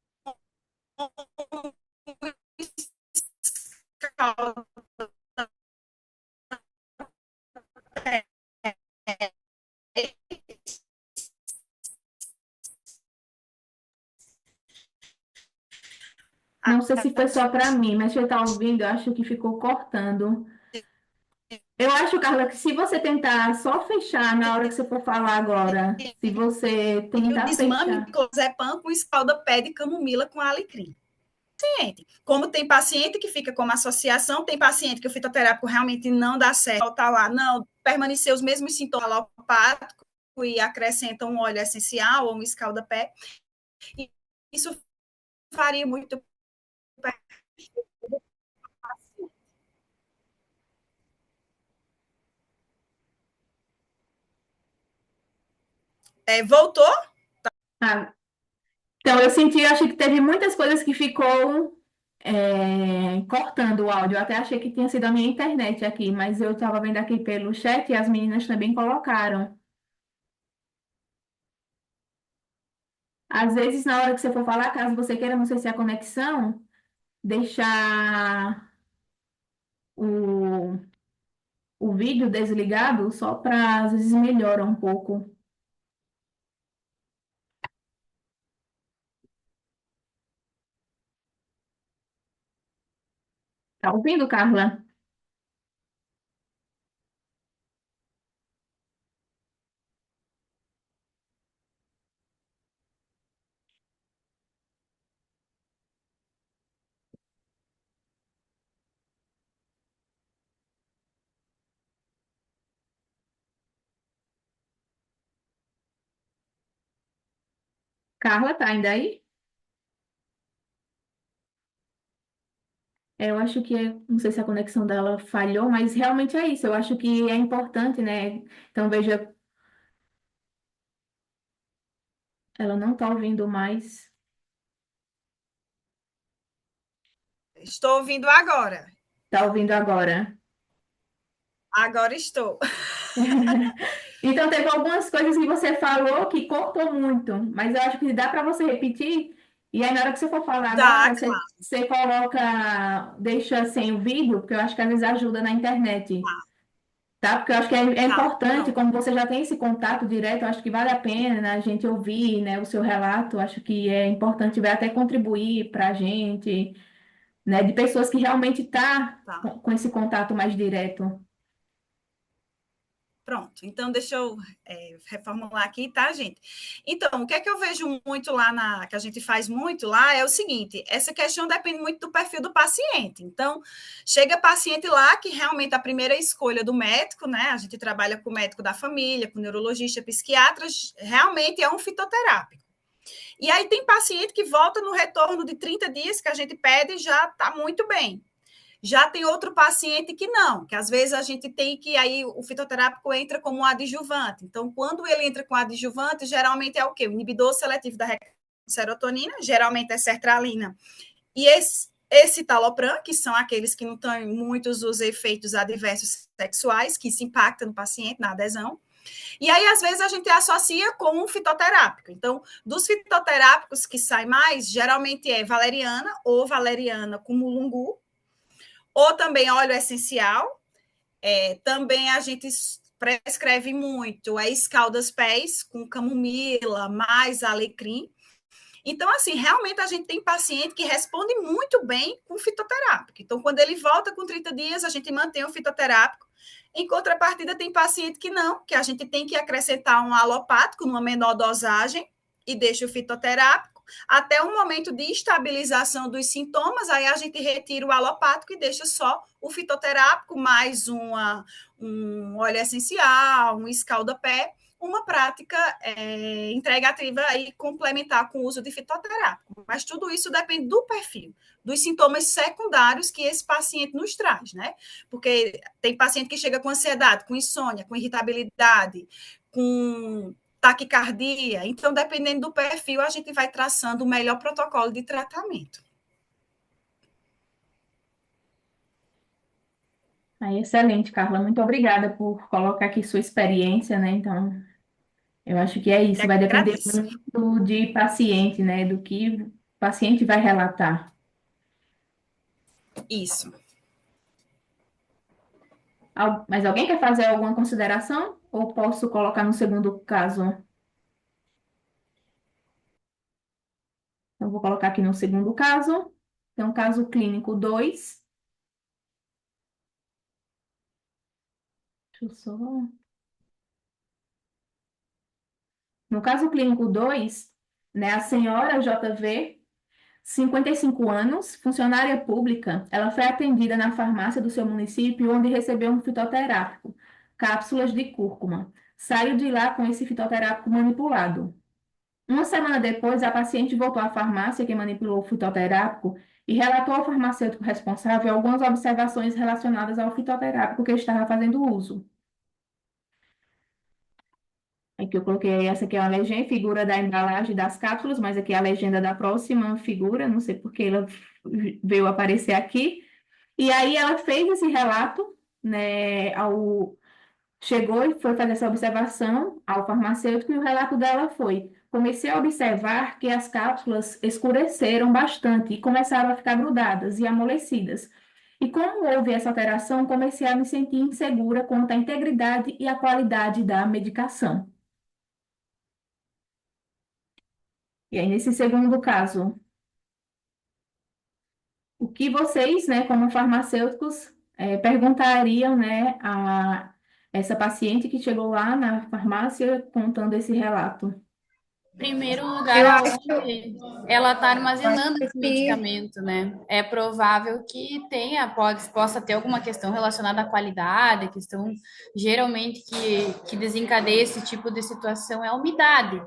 não sei se foi só para mim, mas você está ouvindo, eu acho que ficou cortando. Eu acho, Carla, que se você tentar só fechar na hora que você for falar agora, se você o tentar desmame fechar. de clozapam com escalda-pé de camomila com alecrim. Como tem paciente que fica como associação, tem paciente que o fitoterápico realmente não dá certo, voltar lá, não, permanecer os mesmos sintomas alopáticos e acrescenta um óleo essencial ou um escalda-pé. Isso faria muito. Voltou? Ah, então, eu senti, eu achei que teve muitas coisas que ficou cortando o áudio. Eu até achei que tinha sido a minha internet aqui, mas eu estava vendo aqui pelo chat e as meninas também colocaram. Às vezes, na hora que você for falar, caso você queira, não sei se é a conexão, deixar o, o vídeo desligado, só para, às vezes, melhora um pouco. Tá ouvindo, Carla? Carla, tá ainda aí? Eu acho que, não sei se a conexão dela falhou, mas realmente é isso. Eu acho que é importante, né? Então, veja, ela não tá ouvindo mais. Estou ouvindo agora. Tá ouvindo agora. Agora estou. Então, teve algumas coisas que você falou que cortou muito, mas eu acho que dá para você repetir. E aí, na hora que você for falar Dá, agora, claro. você coloca, deixa sem o vídeo, porque eu acho que às vezes ajuda na internet, tá? Porque eu acho que é Tá, importante, pronto. como você já tem esse contato direto, eu acho que vale a pena a gente ouvir, né, o seu relato. Eu acho que é importante, vai até contribuir para a gente, né, de pessoas que realmente tá Tá. com esse contato mais direto. Pronto, então deixa eu reformular aqui, tá, gente? Então, o que é que eu vejo muito lá que a gente faz muito lá é o seguinte: essa questão depende muito do perfil do paciente. Então, chega paciente lá que realmente a primeira escolha do médico, né? A gente trabalha com o médico da família, com neurologista, psiquiatra, realmente é um fitoterápico. E aí tem paciente que volta no retorno de 30 dias que a gente pede e já está muito bem. Já tem outro paciente que não, que às vezes a gente tem que, aí o fitoterápico entra como um adjuvante. Então, quando ele entra com adjuvante, geralmente é o quê? O inibidor seletivo da serotonina, geralmente é sertralina. E esse talopram, que são aqueles que não têm muitos os efeitos adversos sexuais, que se impactam no paciente, na adesão. E aí, às vezes, a gente associa com um fitoterápico. Então, dos fitoterápicos que sai mais, geralmente é valeriana ou valeriana com mulungu, ou também óleo essencial. Também a gente prescreve muito escaldas pés com camomila, mais alecrim. Então, assim, realmente a gente tem paciente que responde muito bem com fitoterápico. Então, quando ele volta com 30 dias, a gente mantém o fitoterápico. Em contrapartida, tem paciente que não, que a gente tem que acrescentar um alopático numa menor dosagem e deixa o fitoterápico até um momento de estabilização dos sintomas, aí a gente retira o alopático e deixa só o fitoterápico mais um óleo essencial, um escalda-pé, uma prática integrativa e complementar com o uso de fitoterápico. Mas tudo isso depende do perfil, dos sintomas secundários que esse paciente nos traz, né? Porque tem paciente que chega com ansiedade, com insônia, com irritabilidade, com taquicardia. Então, dependendo do perfil, a gente vai traçando o melhor protocolo de tratamento. Excelente, Carla. Muito obrigada por colocar aqui sua experiência, né? Então, eu acho que é isso. Eu Vai depender agradeço. muito de paciente, né? Do que o paciente vai relatar. Isso. Mas alguém quer fazer alguma consideração? Ou posso colocar no segundo caso? Eu vou colocar aqui no segundo caso. Então, caso clínico 2. Deixa eu só... No caso clínico 2, né, a senhora JV, 55 anos, funcionária pública, ela foi atendida na farmácia do seu município, onde recebeu um fitoterápico, cápsulas de cúrcuma. Saiu de lá com esse fitoterápico manipulado. Uma semana depois, a paciente voltou à farmácia que manipulou o fitoterápico e relatou ao farmacêutico responsável algumas observações relacionadas ao fitoterápico que estava fazendo uso. Aqui eu coloquei, essa aqui é uma legenda, figura da embalagem das cápsulas, mas aqui é a legenda da próxima figura, não sei por que ela veio aparecer aqui. E aí ela fez esse relato, né, chegou e foi fazer essa observação ao farmacêutico, e o relato dela foi: comecei a observar que as cápsulas escureceram bastante e começaram a ficar grudadas e amolecidas. E como houve essa alteração, comecei a me sentir insegura quanto à integridade e à qualidade da medicação. E aí, nesse segundo caso, o que vocês, né, como farmacêuticos, perguntariam, né, a essa paciente que chegou lá na farmácia contando esse relato? Primeiro lugar, Eu acho, aonde ela está eu acho armazenando esse que medicamento, né? É provável que possa ter alguma questão relacionada à qualidade, questão geralmente que desencadeia esse tipo de situação é a umidade,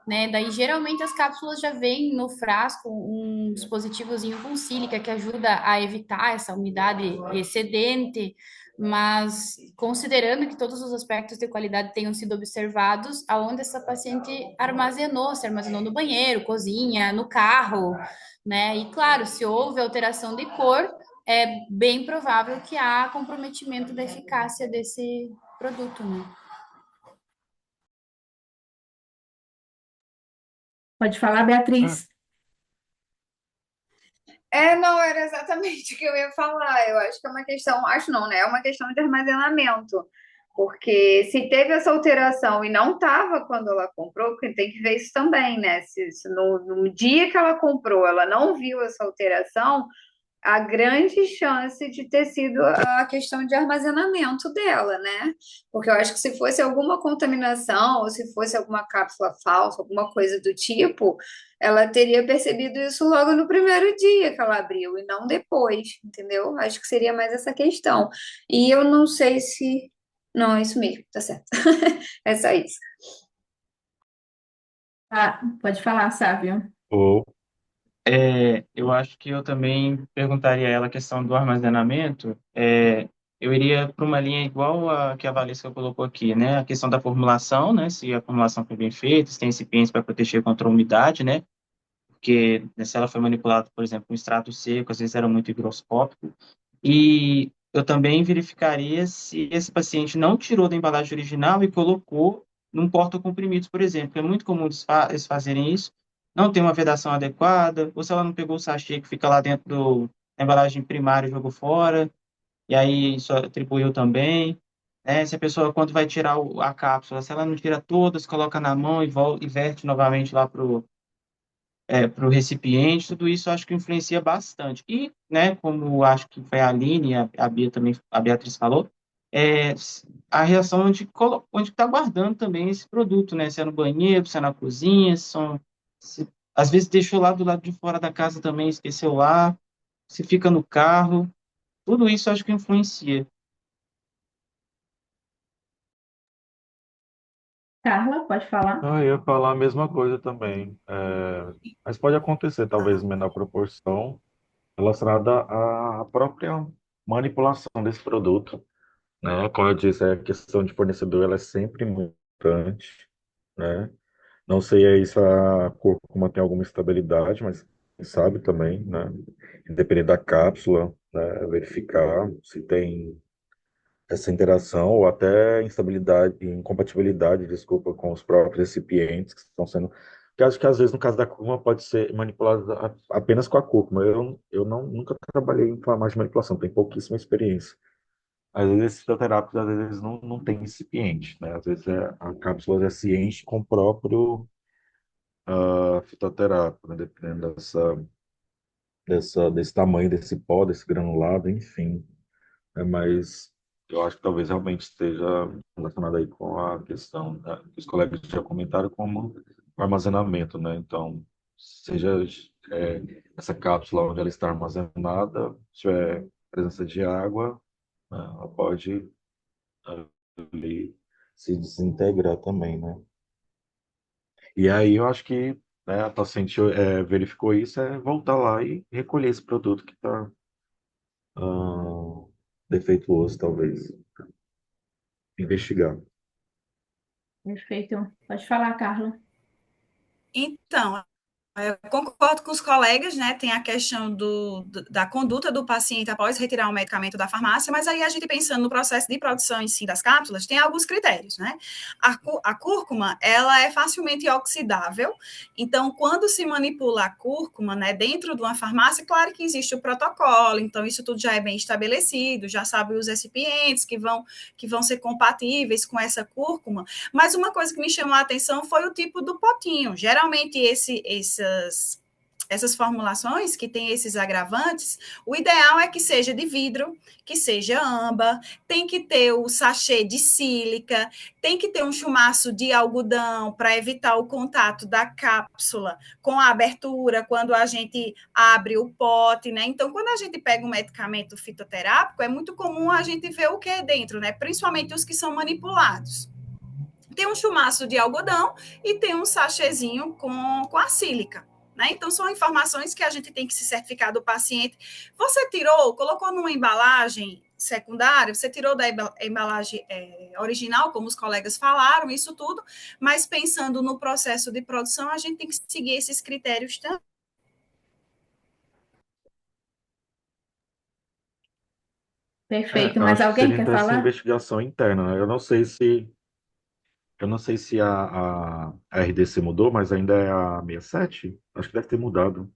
né? Daí geralmente as cápsulas já vêm no frasco um dispositivozinho com sílica que ajuda a evitar essa umidade excedente. Mas considerando que todos os aspectos de qualidade tenham sido observados, aonde essa paciente armazenou, se armazenou no banheiro, cozinha, no carro, né? E claro, se houve alteração de cor, é bem provável que há comprometimento da eficácia desse produto, né? Pode falar, Beatriz. não, era exatamente o que eu ia falar. Eu acho que é uma questão, acho não, né? É uma questão de armazenamento. Porque se teve essa alteração e não estava quando ela comprou, porque tem que ver isso também, né? Se no dia que ela comprou ela não viu essa alteração, a grande chance de ter sido a questão de armazenamento dela, né? Porque eu acho que se fosse alguma contaminação, ou se fosse alguma cápsula falsa, alguma coisa do tipo, ela teria percebido isso logo no primeiro dia que ela abriu, e não depois, entendeu? Acho que seria mais essa questão. E eu não sei se. Não, é isso mesmo, tá certo. É só isso. Ah, pode falar, Sávio. Ou, Eu acho que eu também perguntaria a ela a questão do armazenamento. Eu iria para uma linha igual a que a Valesca colocou aqui, né? A questão da formulação, né? Se a formulação foi bem feita, se tem recipientes para proteger contra a umidade, né? Porque né, se ela foi manipulada, por exemplo, com extrato seco, às vezes era muito higroscópico. E eu também verificaria se esse paciente não tirou da embalagem original e colocou num porta-comprimidos, por exemplo. É muito comum eles fazerem isso. Não tem uma vedação adequada, ou se ela não pegou o sachê que fica lá dentro da embalagem primária e jogou fora, e aí isso atribuiu também. Né? Se a pessoa, quando vai tirar a cápsula, se ela não tira todas, coloca na mão e volta, e verte novamente lá para o recipiente, tudo isso eu acho que influencia bastante. E, né, como acho que foi a Aline e a Bia também, a Beatriz falou, é, a reação onde está guardando também esse produto, né? Se é no banheiro, se é na cozinha, às vezes deixou lá do lado de fora da casa também, esqueceu lá, se fica no carro, tudo isso eu acho que influencia. Carla, pode falar? Eu ia falar a mesma coisa também. Mas pode acontecer, talvez, em menor proporção, relacionada à própria manipulação desse produto, né? Como eu disse, a questão de fornecedor ela é sempre muito importante, né? Não sei aí se a cúrcuma tem alguma estabilidade, mas quem sabe também, né? Independente da cápsula, né? Verificar se tem essa interação ou até instabilidade, incompatibilidade, desculpa, com os próprios recipientes que estão sendo. Porque acho que às vezes no caso da cúrcuma pode ser manipulada apenas com a cúrcuma. Eu não, nunca trabalhei em farmácia de manipulação, tenho pouquíssima experiência. Às vezes esses fitoterápicos às vezes não tem recipiente, né? Às vezes a cápsula já se enche com o próprio fitoterápico, né? Dependendo desse tamanho, desse pó, desse granulado, enfim. Mas eu acho que talvez realmente esteja relacionado aí com a questão que os colegas já comentaram, como o armazenamento, né? Então, seja essa cápsula onde ela está armazenada, se tiver presença de água, né, ela pode ali se desintegrar também, né? E aí eu acho que a paciente verificou isso, é voltar lá e recolher esse produto que está defeituoso, talvez. Investigar. Perfeito. Pode falar, Carla. Então, eu concordo com os colegas, né? Tem a questão da conduta do paciente após retirar o medicamento da farmácia, mas aí a gente pensando no processo de produção em si das cápsulas, tem alguns critérios, né? A cúrcuma, ela é facilmente oxidável, então quando se manipula a cúrcuma, né, dentro de uma farmácia, claro que existe o protocolo, então isso tudo já é bem estabelecido, já sabe os recipientes que vão ser compatíveis com essa cúrcuma, mas uma coisa que me chamou a atenção foi o tipo do potinho. Geralmente, essas formulações que têm esses agravantes, o ideal é que seja de vidro, que seja âmbar, tem que ter o sachê de sílica, tem que ter um chumaço de algodão para evitar o contato da cápsula com a abertura quando a gente abre o pote, né? Então, quando a gente pega um medicamento fitoterápico, é muito comum a gente ver o que é dentro, né? Principalmente os que são manipulados. Tem um chumaço de algodão e tem um sachêzinho com a sílica. Né? Então, são informações que a gente tem que se certificar do paciente. Você tirou, colocou numa embalagem secundária, você tirou da embalagem original, como os colegas falaram, isso tudo, mas pensando no processo de produção, a gente tem que seguir esses critérios também. Perfeito. Eu Mais acho que alguém seria quer então essa falar? investigação interna, né? Eu não sei se a RDC mudou, mas ainda é a 67. Acho que deve ter mudado.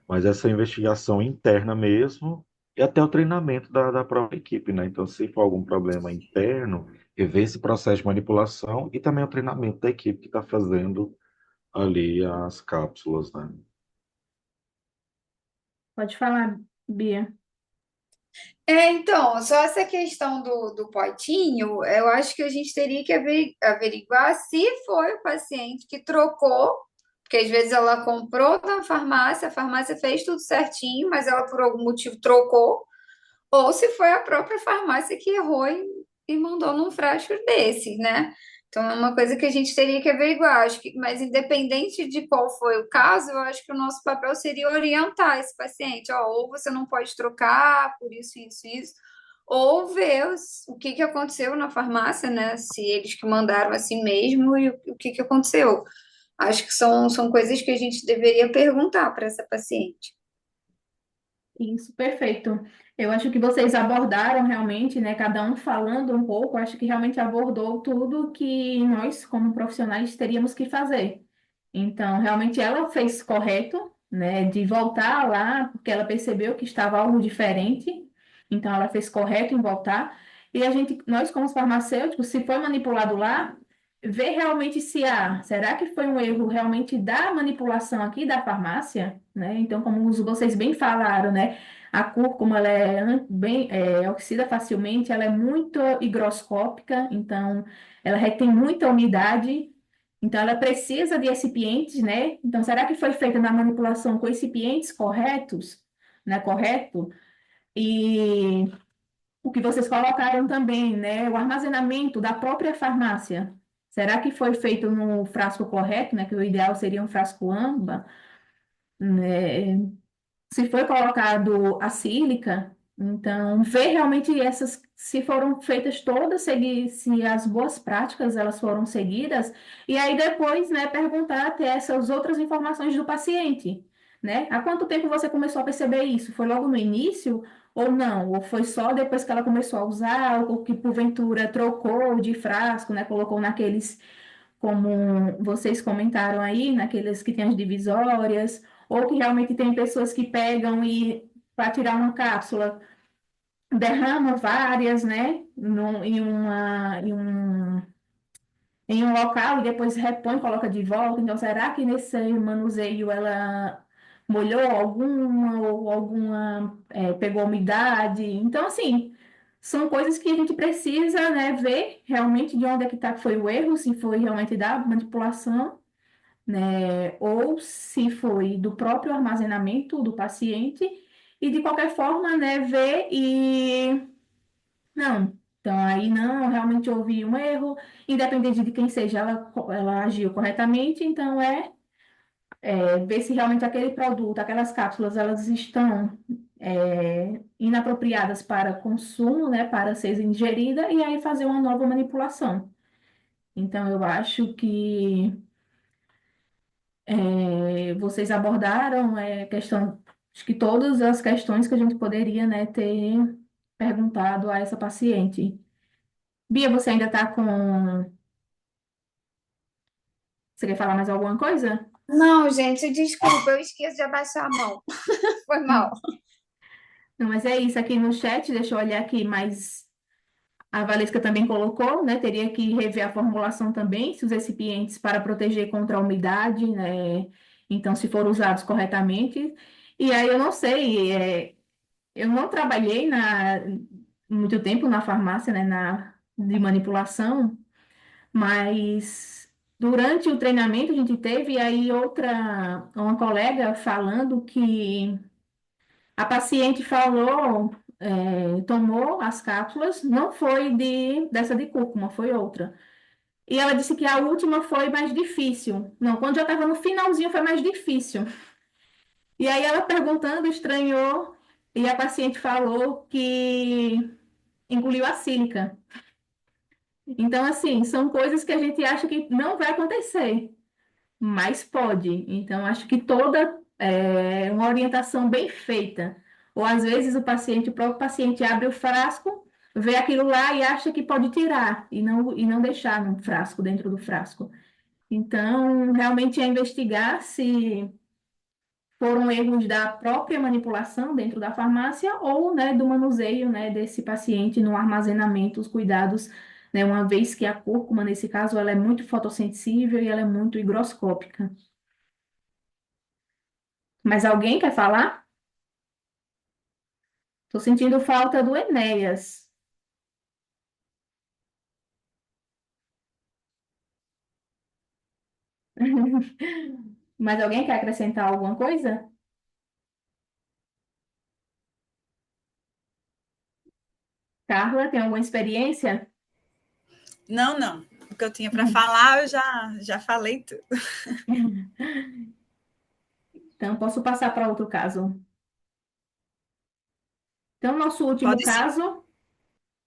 Mas essa investigação interna mesmo e até o treinamento da própria equipe, né? Então, se for algum problema interno, rever esse processo de manipulação e também o treinamento da equipe que está fazendo ali as cápsulas, né? Pode falar, Bia. Então, só essa questão do potinho, eu acho que a gente teria que averiguar se foi o paciente que trocou, porque às vezes ela comprou na farmácia, a farmácia fez tudo certinho, mas ela por algum motivo trocou, ou se foi a própria farmácia que errou e mandou num frasco desse, né? Então é uma coisa que a gente teria que averiguar. Acho que, mas independente de qual foi o caso, eu acho que o nosso papel seria orientar esse paciente, ó, ou você não pode trocar por isso, isso, isso, ou ver o que que aconteceu na farmácia, né? Se eles que mandaram assim mesmo e o que que aconteceu. Acho que são coisas que a gente deveria perguntar para essa paciente. Isso, perfeito. Eu acho que vocês abordaram realmente, né? Cada um falando um pouco, acho que realmente abordou tudo que nós, como profissionais, teríamos que fazer. Então, realmente ela fez correto, né? De voltar lá, porque ela percebeu que estava algo diferente. Então, ela fez correto em voltar. E a gente, nós, como farmacêuticos, se foi manipulado lá, ver realmente se há, será que foi um erro realmente da manipulação aqui da farmácia, né? Então, como vocês bem falaram, né? A cúrcuma, ela oxida facilmente, ela é muito higroscópica, então ela retém muita umidade, então ela precisa de recipientes, né? Então, será que foi feita na manipulação com recipientes corretos, né? Correto? E o que vocês colocaram também, né? O armazenamento da própria farmácia. Será que foi feito no frasco correto, né? Que o ideal seria um frasco âmbar, né? Se foi colocado a sílica, então ver realmente essas, se foram feitas todas, seguir, se as boas práticas elas foram seguidas, e aí depois, né, perguntar até essas outras informações do paciente, né? Há quanto tempo você começou a perceber isso? Foi logo no início ou não? Ou foi só depois que ela começou a usar, ou que porventura trocou de frasco, né? Colocou naqueles como vocês comentaram aí, naqueles que têm as divisórias, ou que realmente tem pessoas que pegam e, para tirar uma cápsula, derramam várias, né, em um local e depois repõe, coloca de volta. Então, será que nesse manuseio ela molhou alguma ou alguma pegou umidade? Então, assim, são coisas que a gente precisa, né, ver realmente de onde é que tá, que foi o erro, se foi realmente da manipulação, né, ou se foi do próprio armazenamento do paciente, e de qualquer forma, né, ver e não. Então, aí não, realmente houve um erro, independente de quem seja, ela agiu corretamente, então ver se realmente aquele produto, aquelas cápsulas, elas estão inapropriadas para consumo, né, para ser ingerida, e aí fazer uma nova manipulação. Então, eu acho que vocês abordaram questão, acho que todas as questões que a gente poderia, né, ter perguntado a essa paciente. Bia, você ainda está com. Você quer falar mais alguma coisa? Não, gente, desculpa, eu esqueço de abaixar a mão. Foi mal. Não, mas é isso aqui no chat, deixa eu olhar aqui, mas a Valesca também colocou, né? Teria que rever a formulação também, se os recipientes para proteger contra a umidade, né? Então, se foram usados corretamente. E aí eu não sei, eu não trabalhei muito tempo na farmácia, né? De manipulação, mas durante o treinamento a gente teve aí uma colega falando que a paciente falou, tomou as cápsulas, não foi dessa de cúrcuma, foi outra. E ela disse que a última foi mais difícil. Não, quando já estava no finalzinho foi mais difícil. E aí ela perguntando, estranhou, e a paciente falou que engoliu a sílica. Então, assim, são coisas que a gente acha que não vai acontecer, mas pode. Então, acho que toda uma orientação bem feita. Ou às vezes o próprio paciente abre o frasco, vê aquilo lá e acha que pode tirar e não deixar no frasco, dentro do frasco. Então, realmente é investigar se foram erros da própria manipulação dentro da farmácia ou, né, do manuseio, né, desse paciente no armazenamento, os cuidados, né, uma vez que a cúrcuma, nesse caso, ela é muito fotossensível e ela é muito higroscópica. Mas alguém quer falar? Estou sentindo falta do Enéas. Mas alguém quer acrescentar alguma coisa? Carla, tem alguma experiência? Não, não. O que eu tinha para falar, eu já falei tudo. Então, posso passar para outro caso. Então, nosso último Pode sim. caso,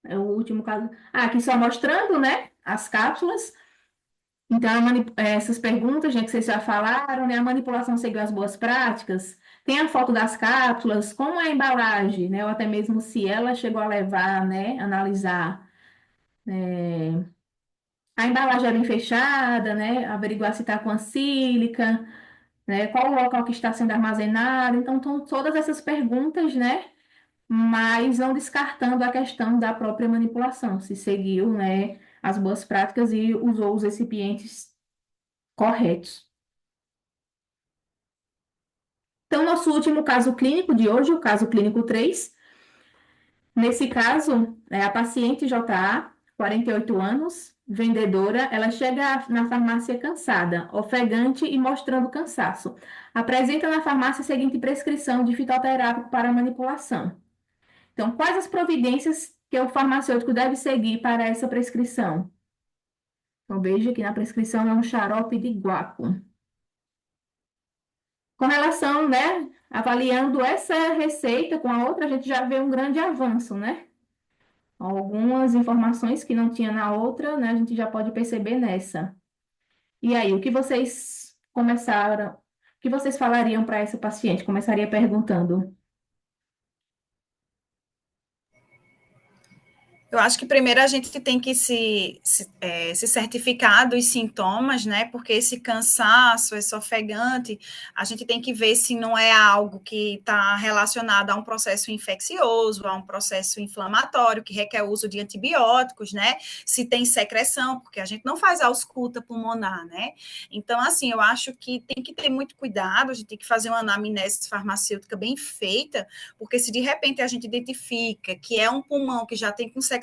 é o último caso. Ah, aqui só mostrando, né, as cápsulas. Então, essas perguntas, gente, que vocês já falaram, né, a manipulação seguiu as boas práticas. Tem a foto das cápsulas, como é a embalagem, né, ou até mesmo se ela chegou a levar, né, analisar. A embalagem é bem fechada, né, averiguar se está com a sílica, né, qual o local que está sendo armazenado. Então, todas essas perguntas, né, mas não descartando a questão da própria manipulação, se seguiu, né, as boas práticas e usou os recipientes corretos. Então, nosso último caso clínico de hoje, o caso clínico 3. Nesse caso, a paciente JA, 48 anos, vendedora, ela chega na farmácia cansada, ofegante e mostrando cansaço. Apresenta na farmácia a seguinte prescrição de fitoterápico para manipulação. Então, quais as providências que o farmacêutico deve seguir para essa prescrição? Eu vejo aqui na prescrição é um xarope de guaco. Com relação, né, avaliando essa receita com a outra, a gente já vê um grande avanço, né? Algumas informações que não tinha na outra, né, a gente já pode perceber nessa. E aí, o que vocês começaram, o que vocês falariam para essa paciente? Começaria perguntando. Eu acho que primeiro a gente tem que se certificar dos sintomas, né? Porque esse cansaço, esse ofegante, a gente tem que ver se não é algo que está relacionado a um processo infeccioso, a um processo inflamatório, que requer o uso de antibióticos, né? Se tem secreção, porque a gente não faz ausculta pulmonar, né? Então, assim, eu acho que tem que ter muito cuidado, a gente tem que fazer uma anamnese farmacêutica bem feita, porque se de repente a gente identifica que é um pulmão que já tem com secreção,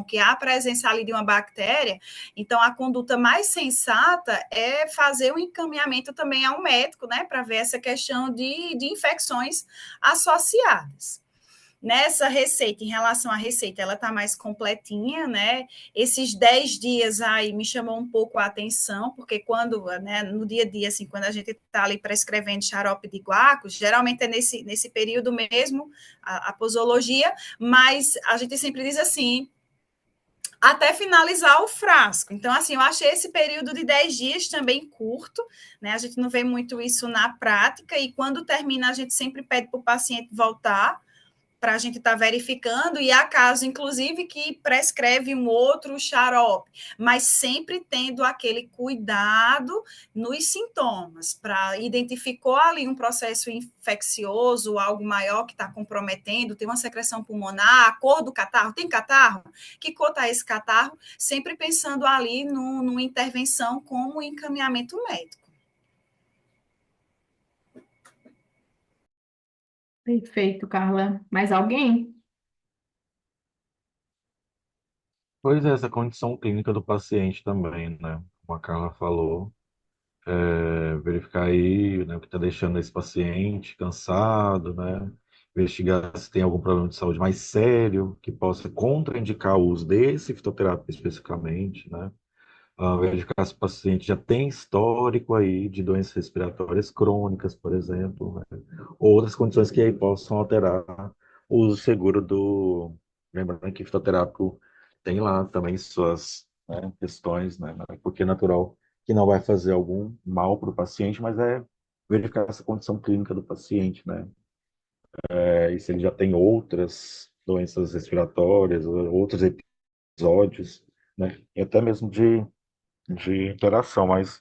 que há a presença ali de uma bactéria, então a conduta mais sensata é fazer o encaminhamento também a um médico, né, para ver essa questão de infecções associadas. Nessa receita, em relação à receita, ela está mais completinha, né? Esses 10 dias aí me chamou um pouco a atenção, porque quando, né, no dia a dia, assim, quando a gente está ali prescrevendo xarope de guaco, geralmente é nesse período mesmo, a posologia, mas a gente sempre diz assim, até finalizar o frasco. Então, assim, eu achei esse período de 10 dias também curto, né? A gente não vê muito isso na prática, e quando termina, a gente sempre pede para o paciente voltar para a gente estar verificando, e há casos, inclusive, que prescreve um outro xarope, mas sempre tendo aquele cuidado nos sintomas, para identificou ali um processo infeccioso, algo maior que está comprometendo, tem uma secreção pulmonar, a cor do catarro, tem catarro? Que cor está esse catarro? Sempre pensando ali numa intervenção como encaminhamento médico. Perfeito, Carla. Mais alguém? Pois é, essa condição clínica do paciente também, né? Como a Carla falou, verificar aí, né, o que está deixando esse paciente cansado, né? Investigar se tem algum problema de saúde mais sério que possa contraindicar o uso desse fitoterápico especificamente, né? Verificar se o paciente já tem histórico aí de doenças respiratórias crônicas, por exemplo, né? Ou outras condições que aí possam alterar o uso seguro do... Lembrando que fitoterápico tem lá também suas, né, questões, né? Porque é natural que não vai fazer algum mal para o paciente, mas é verificar essa condição clínica do paciente, né? E se ele já tem outras doenças respiratórias, ou outros episódios, né? E até mesmo de interação, mas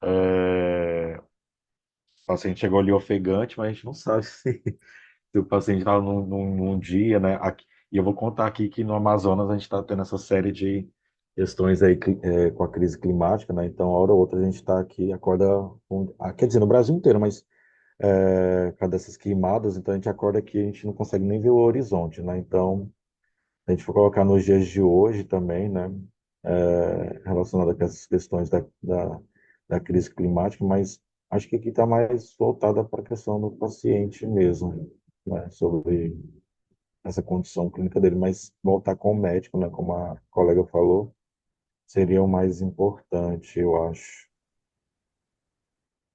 o paciente chegou ali ofegante, mas a gente não sabe se o paciente estava num dia, né? E eu vou contar aqui que no Amazonas a gente está tendo essa série de questões aí com a crise climática, né? Então, a hora ou outra a gente está aqui, acorda, quer dizer, no Brasil inteiro, mas por causa dessas queimadas, então a gente acorda aqui, a gente não consegue nem ver o horizonte, né? Então, se a gente for colocar nos dias de hoje também, né? Relacionado com essas questões da crise climática, mas acho que aqui está mais voltada para a questão do paciente mesmo, né? Sobre essa condição clínica dele, mas voltar com o médico, né? Como a colega falou, seria o mais importante, eu acho.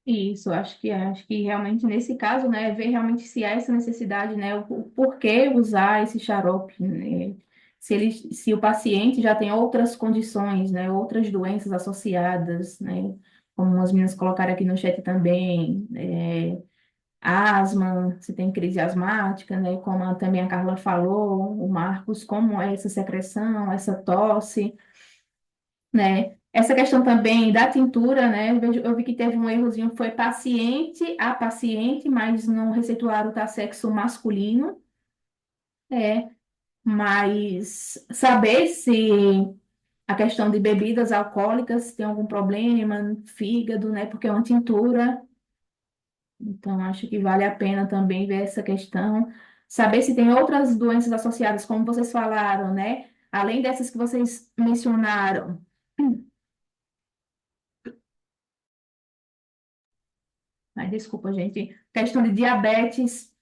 Isso, acho que realmente nesse caso, né, ver realmente se há essa necessidade, né, o porquê usar esse xarope, né, se o paciente já tem outras condições, né, outras doenças associadas, né, como as meninas colocaram aqui no chat também, asma, se tem crise asmática, né, como também a Carla falou, o Marcos, como é essa secreção, essa tosse, né? Essa questão também da tintura, né? Eu vi que teve um errozinho, foi paciente a paciente, mas no receituário tá sexo masculino, é, mas saber se a questão de bebidas alcoólicas tem algum problema no fígado, né? Porque é uma tintura, então acho que vale a pena também ver essa questão, saber se tem outras doenças associadas, como vocês falaram, né? Além dessas que vocês mencionaram. Ai, desculpa, gente. Questão de diabetes,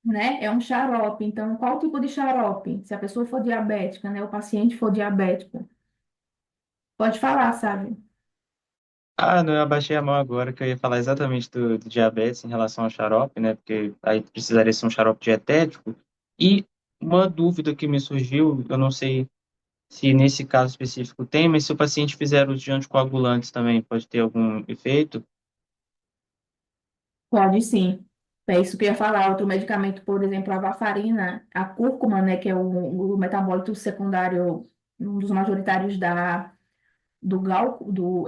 né? É um xarope. Então, qual tipo de xarope? Se a pessoa for diabética, né? O paciente for diabético. Pode falar, sabe? Ah, não, eu abaixei a mão agora, que eu ia falar exatamente do diabetes em relação ao xarope, né? Porque aí precisaria ser um xarope dietético. E uma dúvida que me surgiu, eu não sei se nesse caso específico tem, mas se o paciente fizer uso de anticoagulantes também, pode ter algum efeito? Pode sim. É isso que eu ia falar. Outro medicamento, por exemplo, a varfarina, a cúrcuma, né, que é o metabólito secundário, um dos majoritários do gálculo,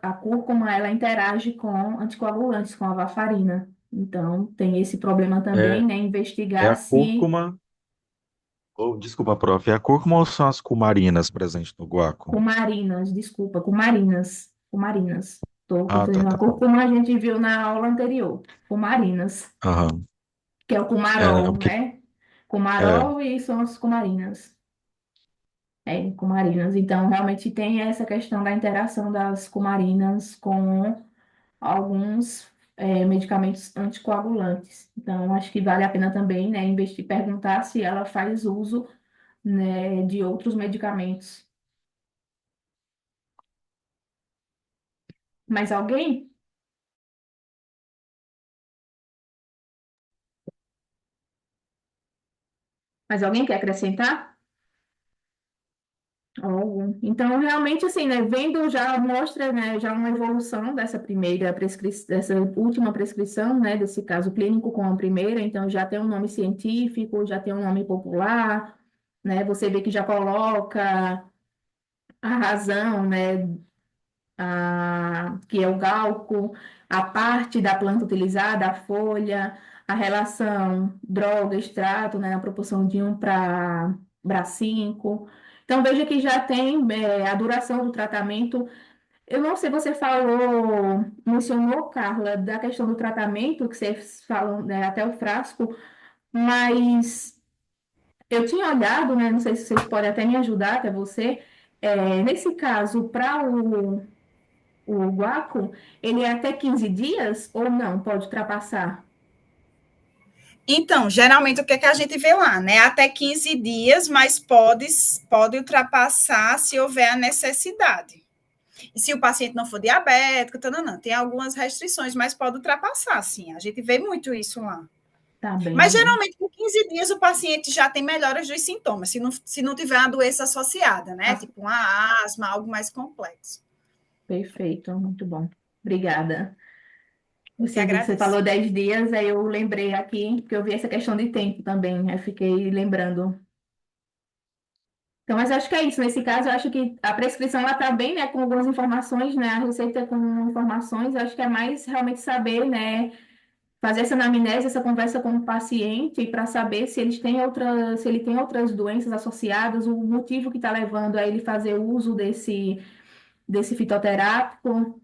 a cúrcuma, ela interage com anticoagulantes, com a varfarina. Então, tem esse problema também, É, né, é investigar a se cúrcuma, ou desculpa, prof, é a cúrcuma ou são as cumarinas presentes no guaco? cumarinas, desculpa, cumarinas. Estou Ah, tá, confundindo a tá bom. cúrcuma, a gente viu na aula anterior, cumarinas, Aham. que é o É, não, cumarol, porque, né? é, Cumarol e são as cumarinas. Cumarinas. Então, realmente tem essa questão da interação das cumarinas com alguns medicamentos anticoagulantes. Então, acho que vale a pena também, né, investir, perguntar se ela faz uso, né, de outros medicamentos. Mais alguém? Mais alguém quer acrescentar? Então, realmente, assim, né, vendo já mostra, né, já uma evolução dessa primeira prescrição, dessa última prescrição, né, desse caso clínico com a primeira, então já tem um nome científico, já tem um nome popular, né, você vê que já coloca a razão, né, que é o galco, a parte da planta utilizada, a folha, a relação droga-extrato, né, na proporção de 1:5. Então, veja que já tem a duração do tratamento. Eu não sei, você mencionou, Carla, da questão do tratamento, que vocês falam, né, até o frasco, mas eu tinha olhado, né, não sei se vocês podem até me ajudar, até você, nesse caso, para o guaco, ele é até 15 dias ou não? Pode ultrapassar? Então, geralmente o que é que a gente vê lá, né? Até 15 dias, mas pode ultrapassar se houver a necessidade. E se o paciente não for diabético, tananã, tem algumas restrições, mas pode ultrapassar, sim. A gente vê muito isso lá. Tá bem, Mas bem. geralmente com 15 dias o paciente já tem melhoras dos sintomas, se não tiver uma doença associada, né? Ah, Tipo uma asma, algo mais complexo. perfeito, muito bom. Obrigada. Eu que Você agradeço. falou 10 dias, aí eu lembrei aqui, porque eu vi essa questão de tempo também, aí fiquei lembrando. Então, mas eu acho que é isso. Nesse caso, eu acho que a prescrição ela está bem, né, com algumas informações, né, a receita com informações. Eu acho que é mais realmente saber, né, fazer essa anamnese, essa conversa com o paciente para saber se ele tem outras doenças associadas, o motivo que está levando a ele fazer uso desse fitoterápico,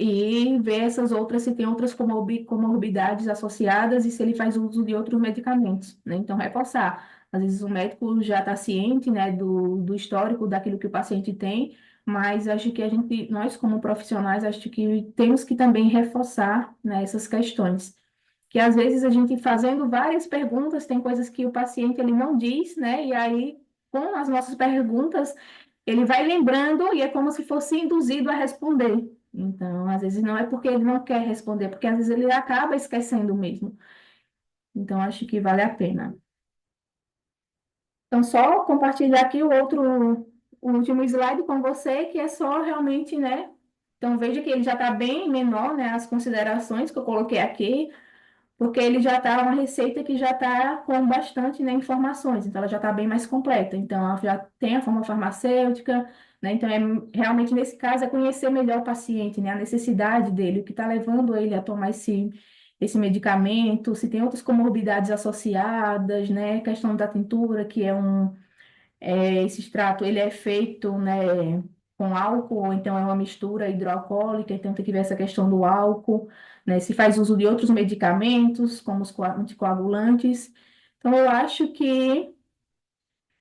e ver essas outras, se tem outras comorbidades associadas e se ele faz uso de outros medicamentos, né? Então, reforçar. Às vezes o médico já está ciente, né, do histórico daquilo que o paciente tem, mas acho que nós como profissionais, acho que temos que também reforçar, né, essas questões. Que às vezes a gente fazendo várias perguntas, tem coisas que o paciente ele não diz, né? E aí, com as nossas perguntas, ele vai lembrando e é como se fosse induzido a responder. Então, às vezes não é porque ele não quer responder, porque às vezes ele acaba esquecendo mesmo. Então, acho que vale a pena. Então, só compartilhar aqui o último slide com você, que é só realmente, né? Então, veja que ele já está bem menor, né? As considerações que eu coloquei aqui. Porque ele já está uma receita que já está com bastante, né, informações, então ela já está bem mais completa. Então, ela já tem a forma farmacêutica, né? Então, realmente nesse caso é conhecer melhor o paciente, né, a necessidade dele, o que está levando ele a tomar esse medicamento, se tem outras comorbidades associadas, né? Questão da tintura, que esse extrato, ele é feito, né, com álcool, ou então é uma mistura hidroalcoólica, então tem que ver essa questão do álcool, né, se faz uso de outros medicamentos, como os anticoagulantes. Então, eu acho que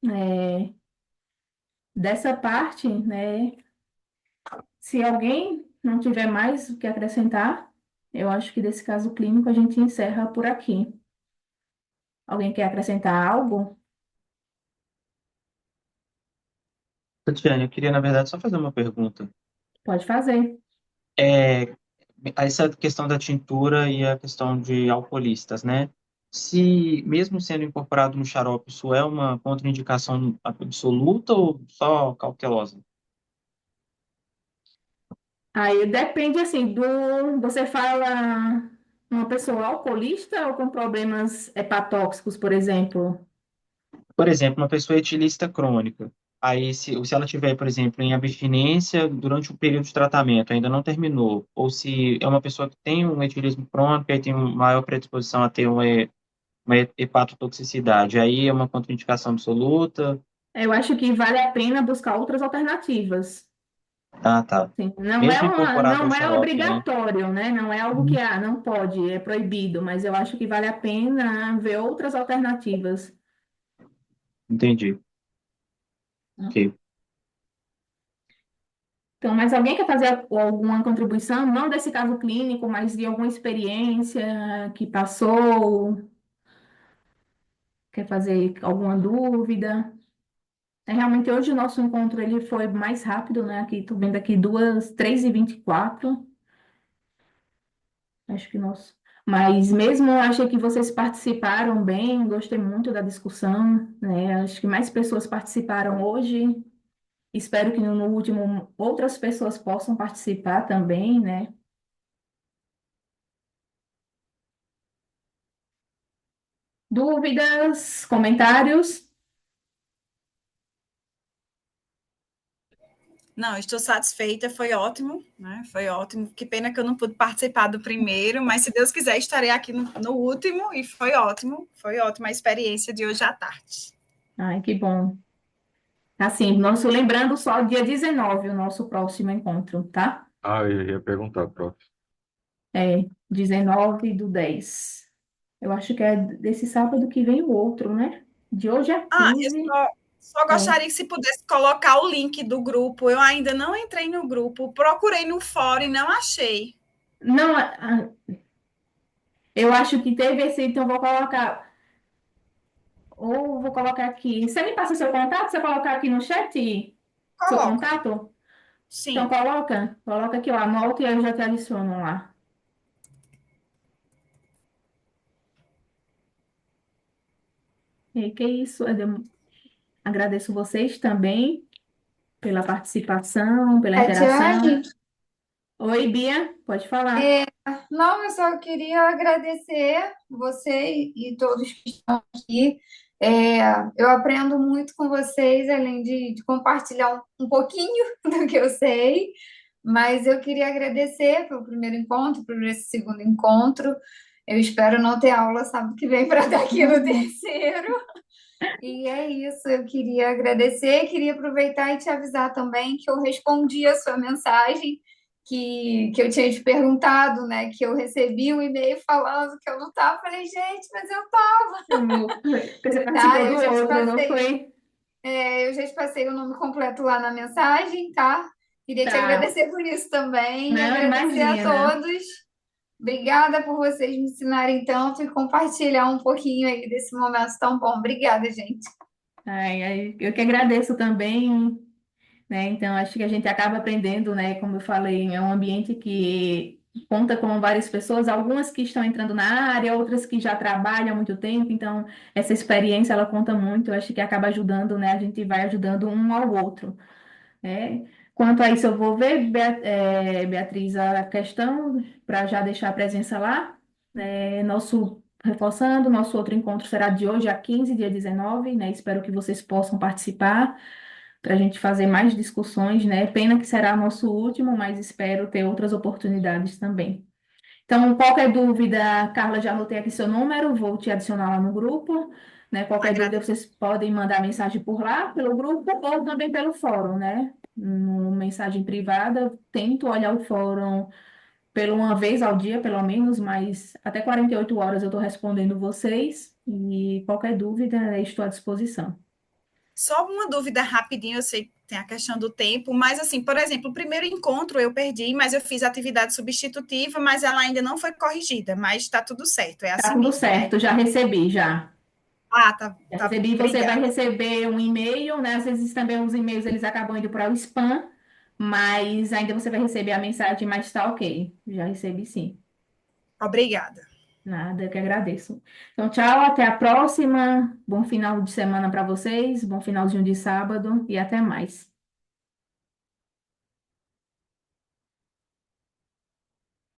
é, dessa parte, né, se alguém não tiver mais o que acrescentar, eu acho que desse caso clínico a gente encerra por aqui. Alguém quer acrescentar algo? Tatiane, eu queria, na verdade, só fazer uma pergunta. Pode fazer. É, essa questão da tintura e a questão de alcoolistas, né? Se, mesmo sendo incorporado no xarope, isso é uma contraindicação absoluta ou só cautelosa? Aí depende assim do. Você fala uma pessoa alcoolista ou com problemas hepatóxicos, por exemplo? Por exemplo, uma pessoa etilista crônica. Aí, se ela tiver, por exemplo, em abstinência durante o período de tratamento, ainda não terminou, ou se é uma pessoa que tem um etilismo crônico e tem uma maior predisposição a ter uma hepatotoxicidade, aí é uma contraindicação absoluta. Eu acho que vale a pena buscar outras alternativas. Ah, tá. Sim, Mesmo incorporado ao não é xarope, né? obrigatório, né? Não é algo que não pode, é proibido, mas eu acho que vale a pena ver outras alternativas. Entendi. Ok. Então, mas alguém quer fazer alguma contribuição, não desse caso clínico, mas de alguma experiência que passou, quer fazer alguma dúvida? Realmente hoje o nosso encontro ele foi mais rápido, né? Aqui, tô vendo aqui 3h24. Acho que nós. Mas mesmo eu achei que vocês participaram bem, gostei muito da discussão, né? Acho que mais pessoas participaram hoje. Espero que no último outras pessoas possam participar também, né? Dúvidas, comentários? Não, estou satisfeita, foi ótimo, né? Foi ótimo. Que pena que eu não pude participar do primeiro, mas se Deus quiser, estarei aqui no último, e foi ótima a experiência de hoje à tarde. Ai, que bom. Assim, nosso, lembrando só dia 19 o nosso próximo encontro, tá? Ah, eu ia perguntar, prof. É 19/10. Eu acho que é desse sábado que vem o outro, né? De hoje a Ah, eu 15. só É. gostaria que se pudesse colocar o link do grupo. Eu ainda não entrei no grupo, procurei no fórum e não achei. Não, eu acho que teve esse, então vou colocar, ou vou colocar aqui. Você me passa seu contato? Você colocar aqui no chat seu Coloco, contato? Então sim. coloca aqui, eu anoto e eu já te adiciono lá. E que isso, agradeço vocês também pela participação, pela Tatiane, interação. Oi, Bia, pode falar. é, não, eu só queria agradecer você e todos que estão aqui. É, eu aprendo muito com vocês, além de compartilhar um pouquinho do que eu sei, mas eu queria agradecer pelo primeiro encontro, por esse segundo encontro. Eu espero não ter aula sábado que vem para estar aqui no terceiro. E é isso, eu queria agradecer, queria aproveitar e te avisar também que eu respondi a sua mensagem, que eu tinha te perguntado, né? Que eu recebi um e-mail falando que eu não estava. Falei, gente, mas eu estava, Porque você tá? participou do outro, não foi? Eu já te passei o nome completo lá na mensagem, tá? Queria te Tá. agradecer por isso também, Não, agradecer a imagina. todos. Obrigada por vocês me ensinarem tanto e compartilhar um pouquinho aí desse momento tão bom. Obrigada, gente. Eu que agradeço também, né? Então, acho que a gente acaba aprendendo, né? Como eu falei, é um ambiente que conta com várias pessoas, algumas que estão entrando na área, outras que já trabalham há muito tempo. Então, essa experiência, ela conta muito. Eu acho que acaba ajudando, né? A gente vai ajudando um ao outro, né? Quanto a isso, eu vou ver, Beatriz, a questão para já deixar a presença lá. Reforçando, nosso outro encontro será de hoje a 15, dia 19, né? Espero que vocês possam participar para a gente fazer mais discussões, né? Pena que será nosso último, mas espero ter outras oportunidades também. Então, qualquer dúvida, Carla, já anotei aqui seu número, vou te adicionar lá no grupo, né? Qualquer dúvida, Agradeço. vocês podem mandar mensagem por lá, pelo grupo, ou também pelo fórum, né? No mensagem privada, eu tento olhar o fórum pelo uma vez ao dia, pelo menos, mas até 48 horas eu estou respondendo vocês, e qualquer dúvida, estou à disposição. Só uma dúvida rapidinho, eu sei que tem a questão do tempo, mas assim, por exemplo, o primeiro encontro eu perdi, mas eu fiz atividade substitutiva, mas ela ainda não foi corrigida, mas está tudo certo, é Tá assim tudo mesmo, né? certo, já recebi, já. Ah, tá, Já tá bom. recebi, você vai Obrigada. receber um e-mail, né? Às vezes também os e-mails eles acabam indo para o spam, mas ainda você vai receber a mensagem, mas está ok. Já recebi sim. Obrigada. Nada, eu que agradeço. Então, tchau, até a próxima. Bom final de semana para vocês, bom finalzinho de sábado e até mais.